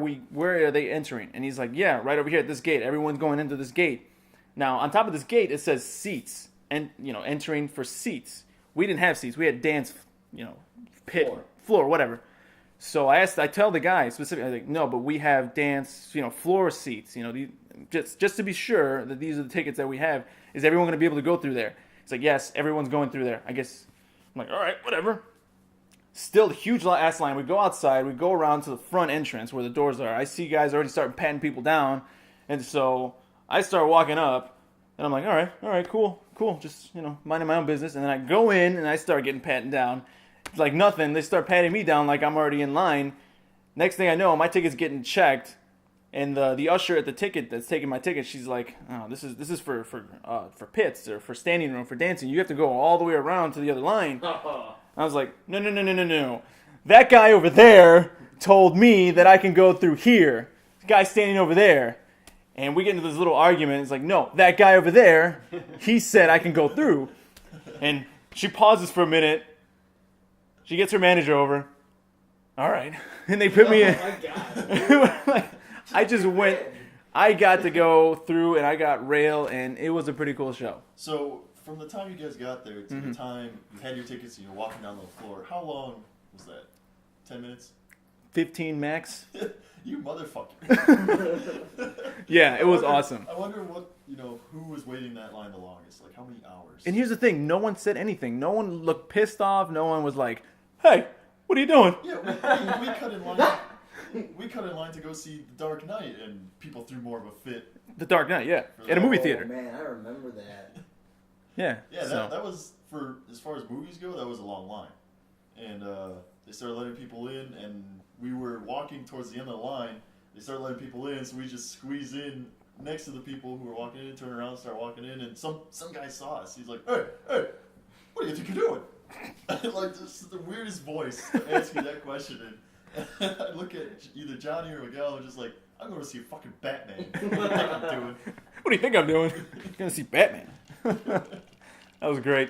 A: are they entering? And he's like, yeah, right over here at this gate. Everyone's going into this gate. Now, on top of this gate, it says seats, and, entering for seats. We didn't have seats. We had dance, pit, floor, whatever. So I tell the guy specifically, I was like, no, but we have dance, floor seats. Just to be sure that these are the tickets that we have. Is everyone going to be able to go through there? It's like, yes, everyone's going through there. I guess, I'm like, all right, whatever. Still, the huge ass line. We go outside. We go around to the front entrance where the doors are. I see guys already starting patting people down. And so I start walking up. And I'm like, all right, cool. Just, minding my own business. And then I go in and I start getting patted down. It's like nothing. They start patting me down like I'm already in line. Next thing I know, my ticket's getting checked. And the usher at the ticket that's taking my ticket, she's like, oh, this is for pits or for standing room for dancing. You have to go all the way around to the other line. I was like, no. That guy over there told me that I can go through here. The guy standing over there. And we get into this little argument. It's like, no, that guy over there, he said I can go through. And she pauses for a minute. She gets her manager over. All right. And they put me in.
E: Oh my god.
A: I just went. I got to go through and I got rail, and it was a pretty cool show.
C: So, from the time you guys got there to the time you had your tickets and you're walking down the floor, how long was that? 10 minutes?
A: 15 max.
C: You motherfucker.
A: Yeah, it was
C: wonder-
A: awesome.
C: I wonder what, who was waiting that line the longest? Like, how many hours?
A: And here's the thing: no one said anything. No one looked pissed off. No one was like, "Hey, what are you doing?"
C: Yeah, we cut in line. We cut in line to go see The Dark Knight, and people threw more of a fit.
A: The Dark Knight, yeah, at a movie
E: Oh,
A: theater.
E: man, I remember that.
A: Yeah.
C: Yeah,
A: so.
C: that was, for as far as movies go, that was a long line. And they started letting people in, and we were walking towards the end of the line. They started letting people in, so we just squeeze in next to the people who were walking in, turn around, start walking in, and some guy saw us. He's like, hey, what do you think you're doing? Like, this is the weirdest voice to ask you that question. And I look at either Johnny or Miguel and just like, I'm going to see fucking Batman. What do you think I'm doing?
A: What do you think I'm doing? Gonna see Batman. That was great.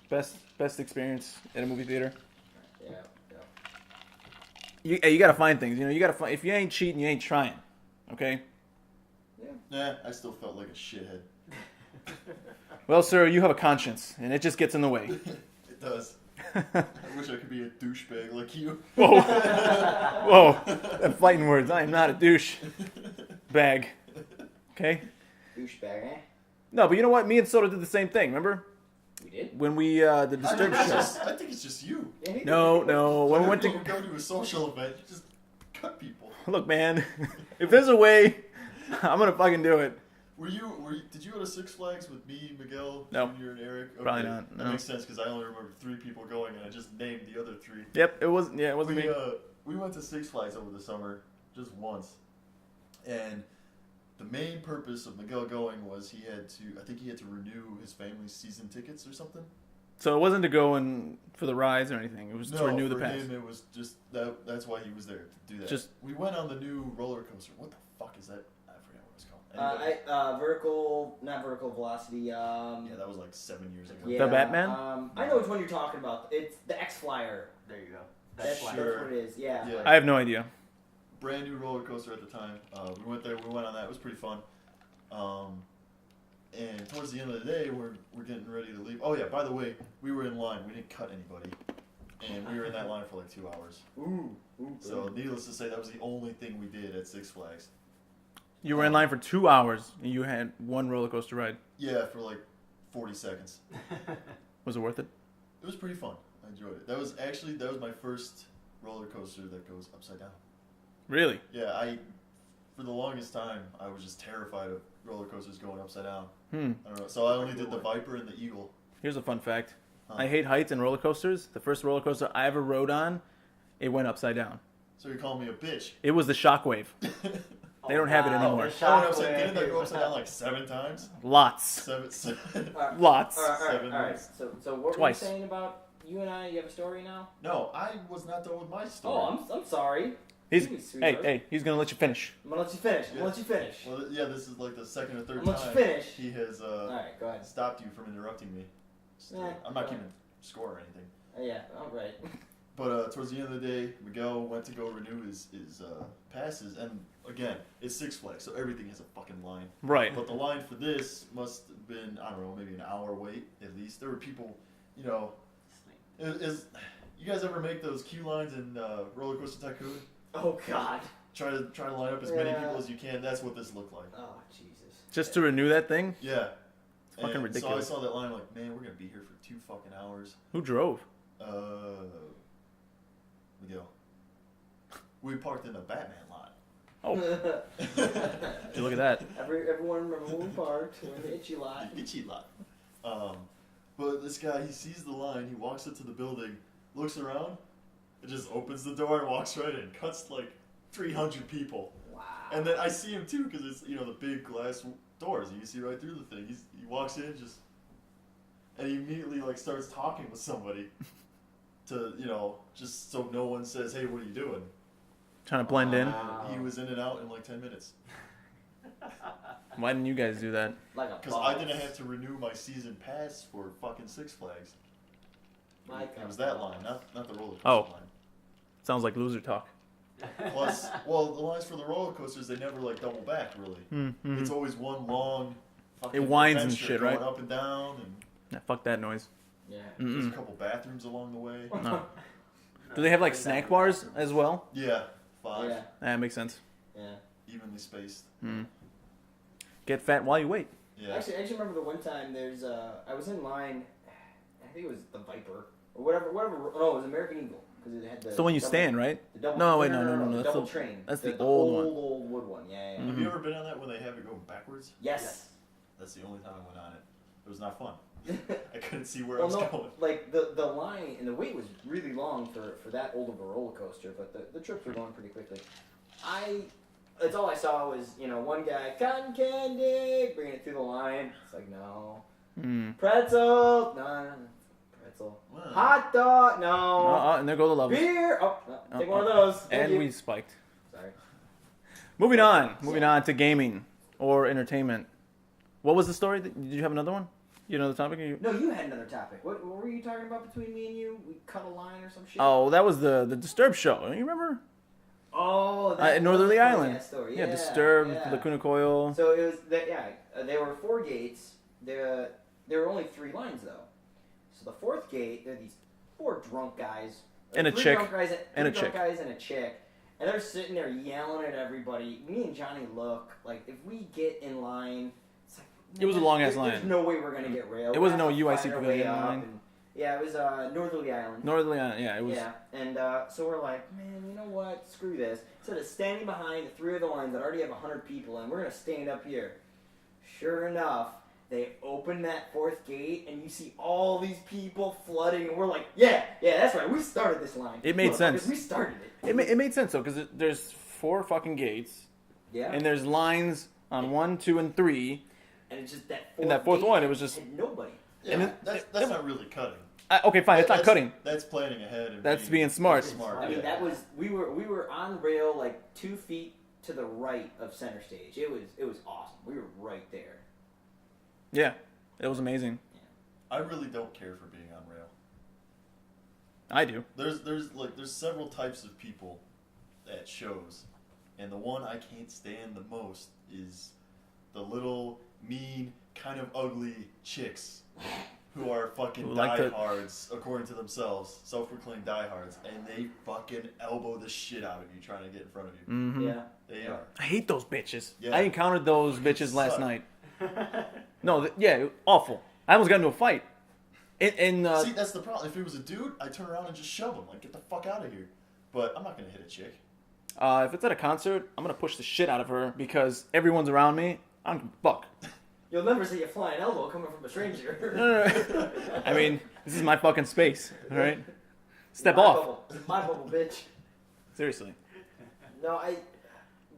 A: Best experience in a movie theater.
E: Yeah.
A: You gotta find things. You gotta find. If you ain't cheating, you ain't trying. Okay.
C: Nah, I still felt like a shithead.
A: Well, sir, you have a conscience, and it just gets in the way.
C: It does. I wish I could be a douchebag like you.
A: Whoa, whoa! Them fighting words. I am not a douche bag. Okay.
E: Douchebag, eh?
A: No, but you know what? Me and Soda did the same thing. Remember
E: We did?
A: when we the
C: I
A: Disturbed show?
C: think it's just you.
E: Yeah,
A: No. When we went to
C: go to a social event, you just cut people.
A: look, man. If there's a way, I'm gonna fucking do it.
C: Did you go to Six Flags with me, Miguel,
A: No.
C: Junior, and Eric? Okay.
A: Probably not,
C: That
A: no.
C: makes sense because I only remember 3 people going, and I just named the other 3.
A: Yep, it wasn't. Yeah, it wasn't me.
C: We went to Six Flags over the summer just once, and the main purpose of Miguel going was I think he had to renew his family's season tickets or something.
A: So it wasn't to go in for the rides or anything. It was to renew the
C: for
A: pass.
C: him it was just that's why he was there to do that.
A: Just-
C: we went on the new roller coaster. What the fuck is that? I forgot what it's called. Anyway.
E: Not vertical velocity.
C: Yeah, that was like 7 years ago.
E: Yeah,
A: The Batman?
E: I know which one you're talking about. It's the X Flyer.
D: There you go.
E: That's
D: That's
C: Sure.
E: what it is. Yeah.
C: Yeah.
A: I have no idea.
C: Brand new roller coaster at the time. We went there. We went on that. It was pretty fun. And towards the end of the day, we're getting ready to leave. Oh yeah, by the way, we were in line. We didn't cut anybody, and we were in that line for like 2 hours.
E: Ooh.
C: So needless to say, that was the only thing we did at Six Flags.
A: You were in line for 2 hours and you had one roller coaster ride.
C: Yeah, for like 40 seconds.
A: Was it worth it?
C: It was pretty fun. I enjoyed it. That was my first roller coaster that goes upside down.
A: Really?
C: Yeah, for the longest time, I was just terrified of roller coasters going upside down. I don't know. So I only did the Viper and the Eagle.
A: Here's a fun fact.
C: Huh.
A: I hate heights and roller coasters. The first roller coaster I ever rode on, it went upside down.
C: So you're calling me a bitch.
A: It was the Shockwave. They don't have it anymore.
C: Didn't that go upside down like 7 times?
A: Lots.
C: Seven.
A: Lots.
E: All
C: Seven
E: right.
C: years.
E: So what
A: Twice.
E: were you saying about you and I? You have a story now?
C: No, I was not done with my story.
E: Oh, I'm sorry.
A: He's
E: Jeez, sweetheart.
A: hey, he's gonna let you finish.
E: I'm gonna let you finish. I'm gonna let you finish.
C: Well, yeah, this is like the second or third
E: I'm gonna
C: time
E: let you finish.
C: he has
E: All right, go ahead.
C: stopped you from interrupting me. I'm not keeping score or anything.
E: Yeah, all right.
C: But towards the end of the day, Miguel went to go renew his passes, and again, it's Six Flags, so everything has a fucking line.
A: Right.
C: But the line for this must have been, I don't know, maybe an hour wait at least. There were people, you guys ever make those queue lines in Roller Coaster Tycoon?
E: Oh God.
C: Try to line up as many people as you can. That's what this looked like.
E: Oh Jesus.
A: Just to renew that thing?
C: Yeah.
A: It's fucking ridiculous.
C: So I saw that line, like, man, we're gonna be here for 2 fucking hours.
A: Who drove?
C: Miguel. We parked in the Batman lot.
A: Oh, did you look at that?
E: Everyone remember when we parked? We're in the itchy lot.
C: Itchy lot. But this guy, he sees the line, he walks into the building, looks around, and just opens the door and walks right in. Cuts like 300 people.
E: Wow.
C: And then I see him too, because it's, the big glass doors, and you see right through the thing. He walks in, and he immediately like starts talking with somebody to, just so no one says, hey, what are you doing?
A: Trying to blend in.
C: He was in and out in like 10 minutes.
A: Why didn't you guys do that?
E: Like a
C: Because I didn't have to renew my season pass for fucking Six Flags. It was that line, not the roller coaster
A: Oh.
C: line.
A: Sounds like loser talk.
C: Plus, well, the lines for the roller coasters, they never like double back really.
A: Mm-hmm.
C: It's always one long fucking
A: It winds and
C: adventure
A: shit,
C: going
A: right?
C: up and down, and
A: Nah, fuck that noise.
E: Yeah.
C: there's a
A: Mm-mm.
C: couple bathrooms along the way.
A: No. Do they have like snack bars as well?
C: Yeah, 5.
E: Yeah.
A: That makes sense.
E: Yeah.
C: Evenly spaced.
A: Get fat while you wait.
C: Yeah.
E: I actually remember the one time I was in line, I think it was the Viper or whatever. No, it was American Eagle because it had the.
A: So when you
E: double-
A: stand, right?
E: The double,
A: No, wait,
E: the
A: no. That's
E: double
A: the-
E: train.
A: that's the old one.
E: Old wood one. Yeah.
C: Have you ever been on that when they have it go backwards?
E: Yes.
C: That's the only time I went on it. It was not fun. I couldn't see where
E: Well,
C: I was
E: no,
C: going.
E: like the line and the wait was really long for that old of a roller coaster, but the trips were going pretty quickly. That's all I saw was one guy cotton candy bringing it through the line. It's like no pretzel, no pretzel,
C: Wow.
E: hot dog, no
A: And there go the levels.
E: beer. Oh, no, take one of those. Thank
A: And
E: you.
A: we spiked.
E: Sorry.
A: Moving on to gaming or entertainment. What was the story? Did you have another one? You know the topic?
E: No, you had another topic. What were you talking about between me and you? We cut a line or some shit.
A: Oh, that was the Disturbed show. You remember?
E: Oh, that
A: In Northerly
E: was a funny
A: Island.
E: ass story.
A: Yeah, Disturbed,
E: yeah.
A: Lacuna Coil.
E: So it was that. Yeah, there were 4 gates. There were only 3 lines though. So the 4th gate, there are these 4 drunk guys.
A: And a
E: 3
A: chick.
E: Drunk guys,
A: And a
E: 3 drunk
A: chick.
E: guys and a chick. And they're sitting there yelling at everybody. Me and Johnny look like if we get in line. It's like,
A: It was a long-ass
E: there's
A: line.
E: no way we're gonna get railed.
A: It wasn't
E: We're
A: no
E: gonna have
A: UIC
E: to fight our
A: pavilion
E: way up
A: line.
E: and- yeah, it was Northerly Island.
A: Northerly Island. Yeah, it was.
E: Yeah, and so we're like, man, you know what? Screw this. Instead of standing behind the 3 other lines that already have 100 people in, we're going to stand up here. Sure enough, they open that 4th gate, and you see all these people flooding, and we're like, yeah, that's right. We started this line.
A: It made
E: Motherfuckers,
A: sense.
E: We started it.
A: It made sense though, because there's 4 fucking gates,
E: Yeah.
A: and there's lines on 1, 2, and 3.
E: And it's just that 4th
A: And that 4th
E: gate
A: one, it was just-
E: had nobody.
C: Yeah,
A: And
C: that's not really cutting.
A: Okay, fine. It's not
C: That's-
A: cutting.
C: That's planning ahead. And
A: That's being smart.
E: I mean, that was we were on rail like 2 feet to the right of center stage. It was awesome. We were right there.
A: Yeah, it was amazing.
C: I really don't care for being on rail.
A: I do.
C: There's several types of people at shows, and the one I can't stand the most is the little mean, kind of ugly chicks who are fucking
A: Who like to-
C: diehards, according to themselves, self-proclaimed diehards, and they fucking elbow the shit out of you trying to get in front of you.
A: Mm-hmm.
E: Yeah.
C: They are.
A: I hate those bitches.
C: Yeah.
A: I encountered those
C: Fucking
A: bitches last
C: suck.
A: night. No, awful. I almost got into a fight. And
C: See, that's the problem. If it was a dude, I'd turn around and just shove him. Like, get the fuck out of here. But I'm not gonna hit a chick.
A: if it's at a concert, I'm gonna push the shit out of her because everyone's around me. I don't give a fuck.
E: You'll never see a flying elbow coming from a stranger.
A: No. I mean, this is my fucking space. All right, step
E: My
A: off.
E: bubble. My bubble, bitch.
A: Seriously.
E: No,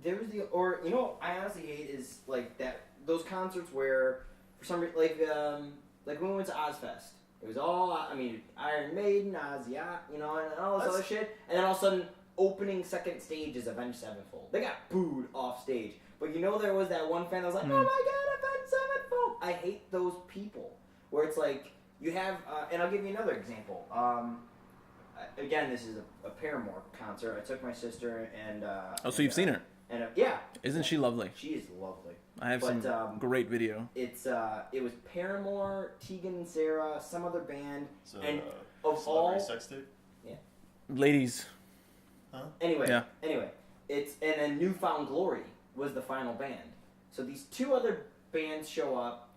E: there was I honestly hate is like those concerts where for some reason like when we went to Ozfest, it was all Iron Maiden, Ozzy, and all this other shit, and then all of a sudden opening second stage is Avenged Sevenfold. They got booed off stage, but there was that one fan that was like, oh my god, Avenged Sevenfold. I hate those people where it's like you have, and I'll give you another example. Again, this is a Paramore concert. I took my sister and.
A: So you've seen her?
E: And yeah.
A: Isn't she lovely?
E: She is lovely.
A: I have some great video.
E: It was Paramore, Tegan and Sarah, some other band,
C: So,
E: and of
C: celebrity
E: all
C: sex tape?
A: Ladies.
E: anyway,
A: Yeah.
E: and then Newfound Glory was the final band. So these 2 other bands show up.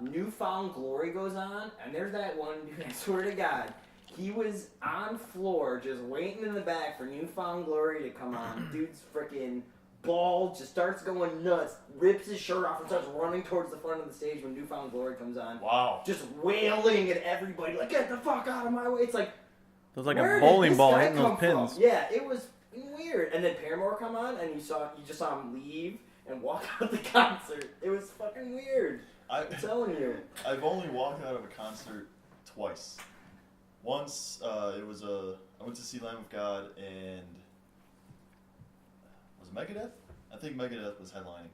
E: Newfound Glory goes on, and there's that one dude. I swear to God. He was on floor just waiting in the back for Newfound Glory to come on. Dude's freaking bald, just starts going nuts, rips his shirt off and starts running towards the front of the stage when Newfound Glory comes on.
C: Wow.
E: Just wailing at everybody, like, get the fuck out of my way. It's like,
A: It was like
E: where
A: a
E: did
A: bowling
E: this
A: ball
E: guy
A: hitting those
E: come from?
A: pins.
E: Yeah, it was weird. And then Paramore come on, and you just saw him leave and walk out the concert. It was fucking weird. I'm telling you.
C: I've only walked out of a concert twice. Once, I went to see Lamb of God and was it Megadeth? I think Megadeth was headlining,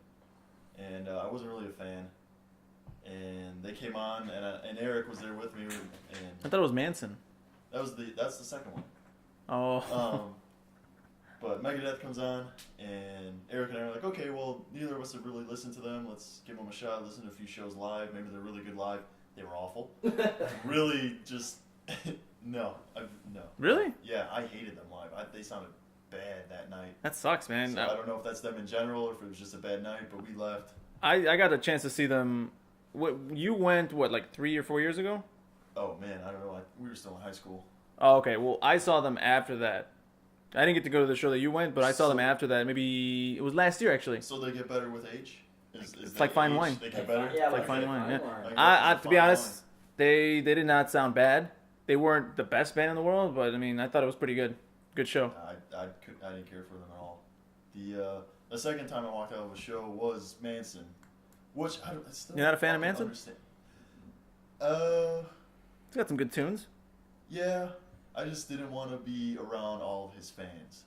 C: and I wasn't really a fan. And they came on, and Eric was there with me, and
A: I thought it was Manson.
C: that's the second one.
A: Oh.
C: But Megadeth comes on, and Eric and I are like, okay, well, neither of us have really listened to them. Let's give them a shot. Listen to a few shows live. Maybe they're really good live. They were awful. Really, just No, no.
A: Really?
C: Yeah, I hated them live. They sounded bad that night.
A: That sucks, man.
C: So I don't know if that's them in general or if it was just a bad night, but we left.
A: I got a chance to see them. You went, like 3 or 4 years ago?
C: Oh, man, I don't know. We were still in high school.
A: Oh, okay. Well, I saw them after that. I didn't get to go to the show that you went, but I saw them after that. Maybe it was last year, actually.
C: So they get better with age?
A: It's like fine wine.
C: They get better?
B: Yeah,
A: Like fine wine, yeah.
C: Like,
A: I
C: that's
A: to be
C: fine
A: honest, they did not sound bad. They weren't the best band in the world, but I mean, I thought it was pretty good. Good show.
C: I didn't care for them at all. The second time I walked out of a show was Manson, which I still
A: You're not a fan of
C: fucking
A: Manson?
C: understand.
A: He's got some good tunes.
C: Yeah, I just didn't want to be around all of his fans.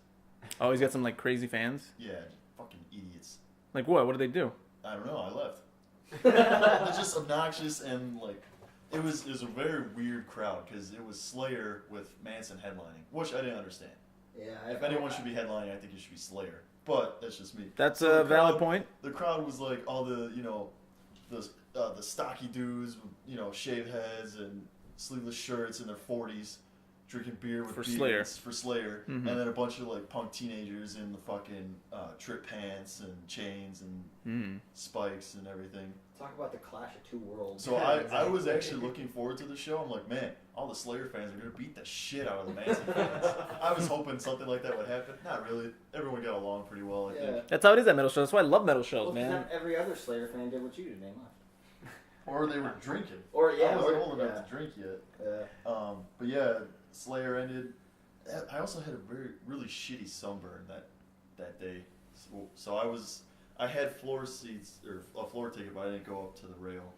A: Oh, he's got some like crazy fans.
C: Yeah, fucking idiots.
A: Like what? What did they do?
C: I don't know. I left. They're just obnoxious and like it was a very weird crowd because it was Slayer with Manson headlining, which I didn't understand.
B: Yeah.
C: If anyone should be headlining, I think it should be Slayer. But that's just me.
A: That's
C: So
A: a
C: the
A: valid
C: crowd-
A: point.
C: The crowd was like all the the stocky dudes with shaved heads and sleeveless shirts in their 40s, drinking beer with
A: For
C: beards for Slayer,
A: Mhm.
C: and then a bunch of like punk teenagers in the fucking trip pants and chains and spikes and everything.
B: Talk about the clash of two worlds.
C: So I was actually looking forward to the show. I'm like, man, all the Slayer fans are gonna beat the shit out of the Manson fans. I was hoping something like that would happen. Not really. Everyone got along pretty well, I think.
A: That's how it is at metal shows. That's why I love metal shows,
B: Well, 'cause
A: man.
B: not every other Slayer fan did what you did, they left.
C: Or they were drinking.
B: Or
C: I wasn't old enough to drink yet.
B: Yeah.
C: But yeah, Slayer ended. I also had a really shitty sunburn that day. So I had floor seats or a floor ticket, but I didn't go up to the rail,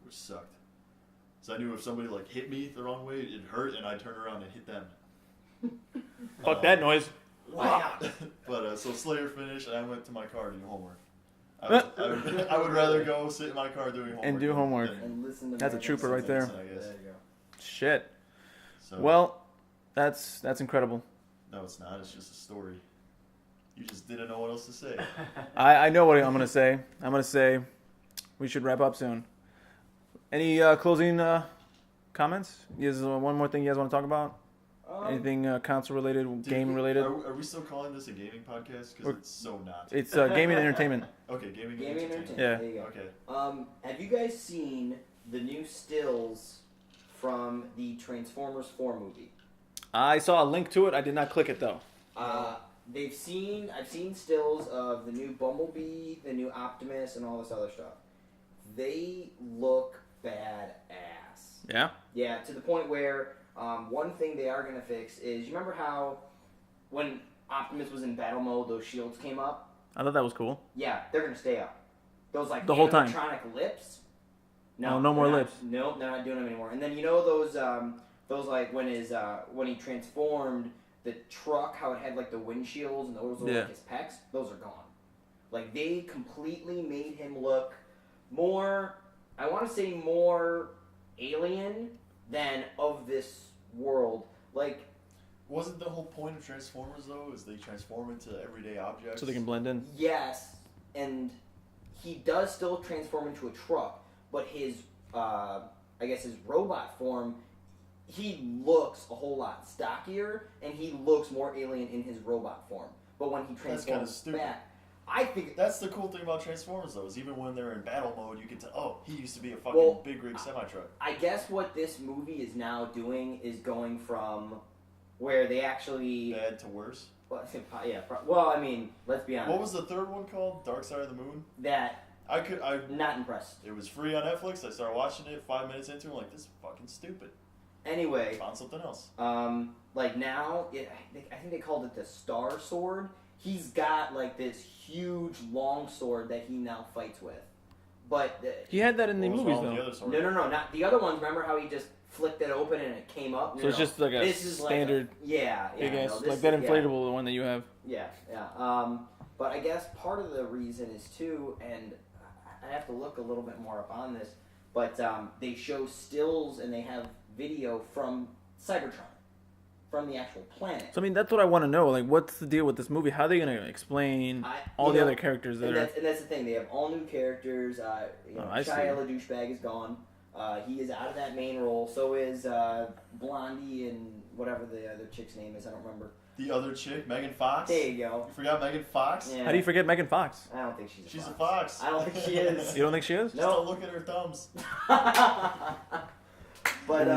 C: which sucked. So I knew if somebody like hit me the wrong way, it hurt, and I'd turn around and hit them.
A: Fuck that noise.
B: Wow.
C: But so Slayer finished, and I went to my car to do homework. I would rather go sit in my car doing homework.
A: And do homework.
C: than
B: And listen to
A: That's a
B: Manson.
A: trooper right there.
C: Manson, I guess.
B: There you go.
A: Shit.
C: So,
A: Well, that's incredible.
C: no, it's not. It's just a story. You just didn't know what else to say.
A: I know what I'm gonna say. I'm gonna say we should wrap up soon. Any closing comments? Is one more thing you guys want to talk about? Anything console related, game related?
C: Are we still calling this a gaming podcast? Because it's so not.
A: It's gaming and entertainment.
C: Okay, gaming and
B: Gaming
C: entertainment.
A: Yeah.
B: There you go.
C: Okay.
B: Have you guys seen the new stills from the Transformers 4 movie?
A: I saw a link to it. I did not click it though.
B: I've seen stills of the new Bumblebee, the new Optimus, and all this other stuff. They look badass.
A: Yeah.
B: Yeah, to the point where one thing they are going to fix is, you remember how when Optimus was in battle mode, those shields came up?
A: I thought that was cool.
B: Yeah, they're going to stay up. Those like
A: The whole time.
B: animatronic lips.
A: Oh, no more
B: they're not-
A: lips.
B: Nope, they're not doing them anymore. And then you know those like when he transformed the truck, how it had like the windshields and those were
A: Yeah.
B: like his pecs. Those are gone. Like they completely made him look more. I want to say more alien than of this world. Like
C: Wasn't the whole point of Transformers though is they transform into everyday objects?
A: So they can blend in.
B: yes, and he does still transform into a truck, but his I guess his robot form, he looks a whole lot stockier and he looks more alien in his robot form. But when he
C: That's kinda
B: transforms
C: stupid.
B: back, I think
C: That's the cool thing about Transformers though, is even when they're in battle mode, you can tell. Oh, he used to be a fucking
B: Well,
C: big rig semi truck.
B: I guess what this movie is now doing is going from where they actually
C: Bad to worse.
B: well, I mean, let's be honest.
C: What was the third one called? Dark Side of the Moon.
B: that?
C: I
B: Not impressed.
C: It was free on Netflix. I started watching it. 5 minutes into it, I'm like, this is fucking stupid.
B: Anyway,
C: Found something else.
B: like now, I think they called it the Star Sword. He's got like this huge long sword that he now fights with. But
A: He had that in the
C: What was
A: movies
C: wrong with
A: though.
C: the other sword?
B: no, not the other ones. Remember how he just flicked it open and it came up?
A: So it's just like a
B: This is
A: standard
B: like yeah,
A: big ass,
B: no, this
A: like that
B: is- yeah.
A: inflatable, the one that you have.
B: Yeah. But I guess part of the reason is too, and I have to look a little bit more up on this, but they show stills and they have video from Cybertron, from the actual planet.
A: So I mean, that's what I want to know. Like, what's the deal with this movie? How are they gonna explain all
B: you
A: the
B: know,
A: other characters that
B: and
A: are?
B: that's the thing. They have all new characters.
A: I see.
B: Shia LaDouchebag is gone.
E: He is out of that main role. So is Blondie and whatever the other chick's name is. I don't remember.
C: The other chick, Megan Fox.
E: There you go.
C: You forgot Megan Fox?
E: Yeah.
A: How do you forget Megan Fox?
E: I don't think she's a
C: She's
E: fox.
C: a fox.
E: I don't think she is.
A: You don't think she is?
C: Just don't look at her thumbs.
E: But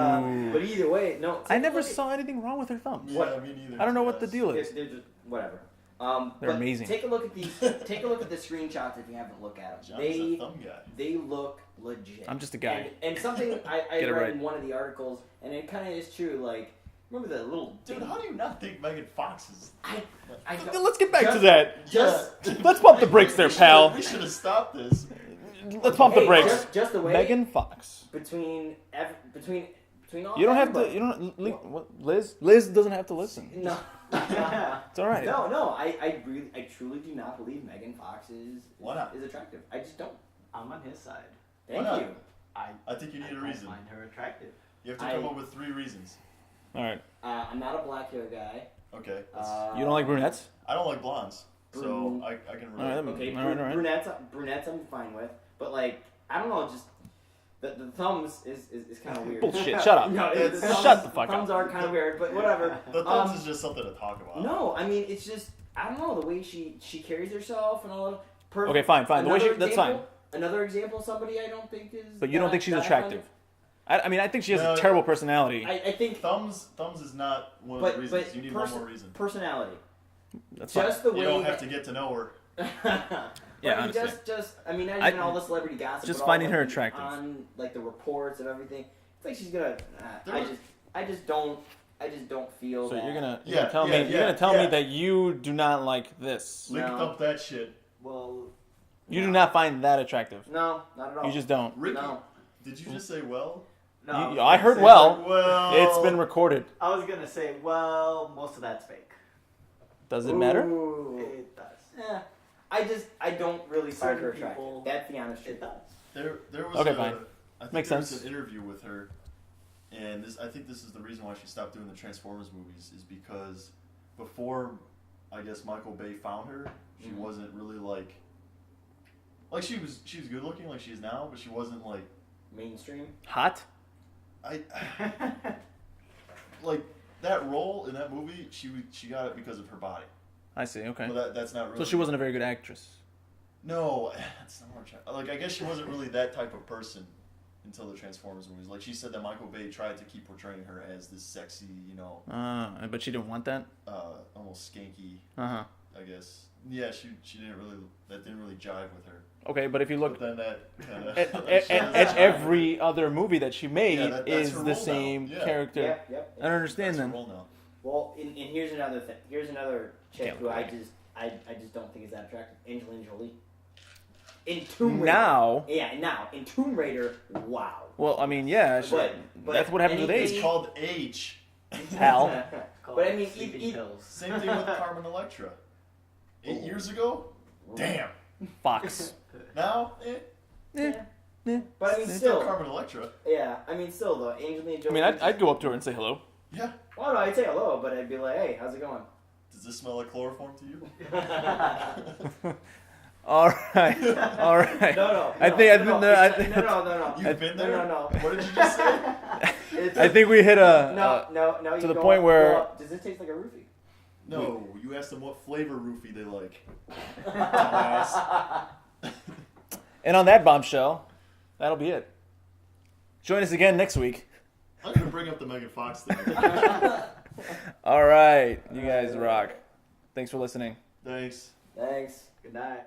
E: either way, no.
A: I never saw anything wrong with her thumbs.
C: Yeah, me neither.
A: I don't know what the deal
E: They're
A: is.
E: just whatever.
A: They're
E: but
A: amazing.
E: Take a look at these. Take a look at the screenshots if you haven't looked at them.
C: John's a thumb guy.
E: They look legit.
A: I'm just a guy.
E: And something I
A: Get it
E: read
A: right.
E: in one of the articles, and it kind of is true. Like, remember the little
C: Dude, how do you not think Megan Fox is...
E: I don't-
A: Let's get back to
E: just-
A: that.
E: Just
A: Let's pump the brakes there, pal.
C: We should have stopped this.
A: Let's pump the
E: hey,
A: brakes.
E: Just the way
A: Megan Fox.
E: between all.
A: You don't have to.
E: everybody.
A: You don't. What, Liz? Liz doesn't have to listen.
E: No.
A: It's all right.
E: No. I truly do not believe Megan Fox
C: Why not?
E: is attractive. I just don't.
D: I'm on his side.
E: Thank
C: not?
E: you.
C: I think you need a
D: don't
C: reason.
D: find her attractive.
C: You have to come up with 3 reasons.
A: All right.
E: I'm not a black hair guy.
C: Okay.
A: You don't like brunettes?
C: I don't like blondes, so
E: Brune-
C: I can
A: All right,
C: relate.
E: Okay,
A: all right.
E: brunettes I'm fine with, but like I don't know, just the thumbs is kind of weird.
A: Bullshit. Shut up.
E: No,
C: It's-
E: thumbs,
A: Shut the fuck
E: thumbs
A: up.
E: are kind of weird, but whatever.
C: The thumbs is just something to talk about.
E: No, I mean it's just I don't know the way she carries herself and all.
A: Okay, fine. The way
E: Another
A: that's fine.
E: example- Another example of somebody I don't think is.
A: But you don't think she's attractive? I mean, I think she has
C: No,
A: a terrible personality.
E: I think
C: Thumbs is not one of
E: But-
C: the reasons.
E: but
C: You need
E: person-
C: one more reason.
E: personality.
A: That's fine.
E: Just the way
C: You don't
E: that,
C: have to get to know her.
A: Yeah,
E: I mean,
A: honestly.
E: just I mean, not
A: I-
E: even all the celebrity gossip.
A: just
E: but all,
A: finding
E: like,
A: her
E: the-
A: attractive.
E: on like the reports and everything. It's like she's gonna.
C: There
E: I
C: was-
E: just don't feel.
A: So
E: that.
A: you're gonna
C: Yeah,
A: tell
C: yeah,
A: me you're gonna tell
C: yeah.
A: me that you do not like this.
C: Link
E: No.
C: up that shit.
D: Well,
A: You do not find that attractive.
E: No, not at all.
A: You just don't.
C: Ricky,
E: No.
C: did you just say well?
D: no.
A: I heard
D: say-
A: well.
C: Well,
A: It's been recorded.
D: I was gonna say, well, most of that's fake.
A: Does it matter?
E: Ooh.
D: It does.
E: Yeah. I don't really find her
D: Certain
E: attractive.
D: people-
E: That's the honest truth.
D: It does.
C: There was
A: Okay,
C: a,
A: fine.
C: I think
A: Makes
C: there was
A: sense.
C: an interview with her, and I think this is the reason why she stopped doing the Transformers movies is because before, I guess Michael Bay found her, she
E: Mhm.
C: wasn't really like she was good looking like she is now, but she wasn't like
E: Mainstream.
A: Hot?
C: I like that role in that movie. She got it because of her body.
A: I see. Okay.
C: But that's not really.
A: So she wasn't a very good actress.
C: No, that's not what I'm trying. Like, I guess she wasn't really that type of person until the Transformers movies. Like, she said that Michael Bay tried to keep portraying her as this sexy,
A: But she didn't want that.
C: almost skanky,
A: Uh huh.
C: I guess. Yeah, she didn't really. That didn't really jive with her.
A: Okay, but if you look
C: But then that kind of.
A: at every other movie that she made
C: Yeah, that's
A: is
C: her
A: the
C: role
A: same
C: now. Yeah.
A: character.
E: Yep.
A: I don't understand then.
C: Now.
E: Well, and here's another thing. Here's another chick
A: Can't
E: who I
A: look.
E: just don't think is that attractive. Angelina Jolie. In Tomb Raider.
A: Now,
E: Now in Tomb Raider, wow.
A: well, I mean, yeah,
E: But
A: that's what happens with
E: anything-
C: It's
A: age.
C: called age.
A: Pal.
D: Called
E: But I mean,
D: sleeping
E: e-
D: pills.
C: Same thing with Carmen Electra. 8 years ago, damn.
A: Fox.
C: Now,
E: Yeah. But I mean,
C: Still
E: still.
C: Carmen Electra.
E: Yeah. I mean, still though, Angelina
A: I
E: Jolie.
A: mean, I'd go up to her and say hello.
C: Yeah.
E: Well, no, I'd say hello, but I'd be like, hey, how's it going?
C: Does this smell like chloroform to you?
A: All right.
E: No.
A: I think
E: No.
C: You've been there?
E: No.
C: What did you just say?
E: It's
A: I think we hit a.
E: no.
A: to
E: you
A: the
E: go
A: point
E: up-
A: where-
E: go up. Does this taste like a roofie?
C: No, you asked them what flavor roofie they like.
A: And on that bombshell, that'll be it. Join us again next week.
C: I'm gonna bring up the Megan Fox thing.
A: All right, you guys rock. Thanks for listening.
C: Thanks.
E: Thanks.
D: Good night.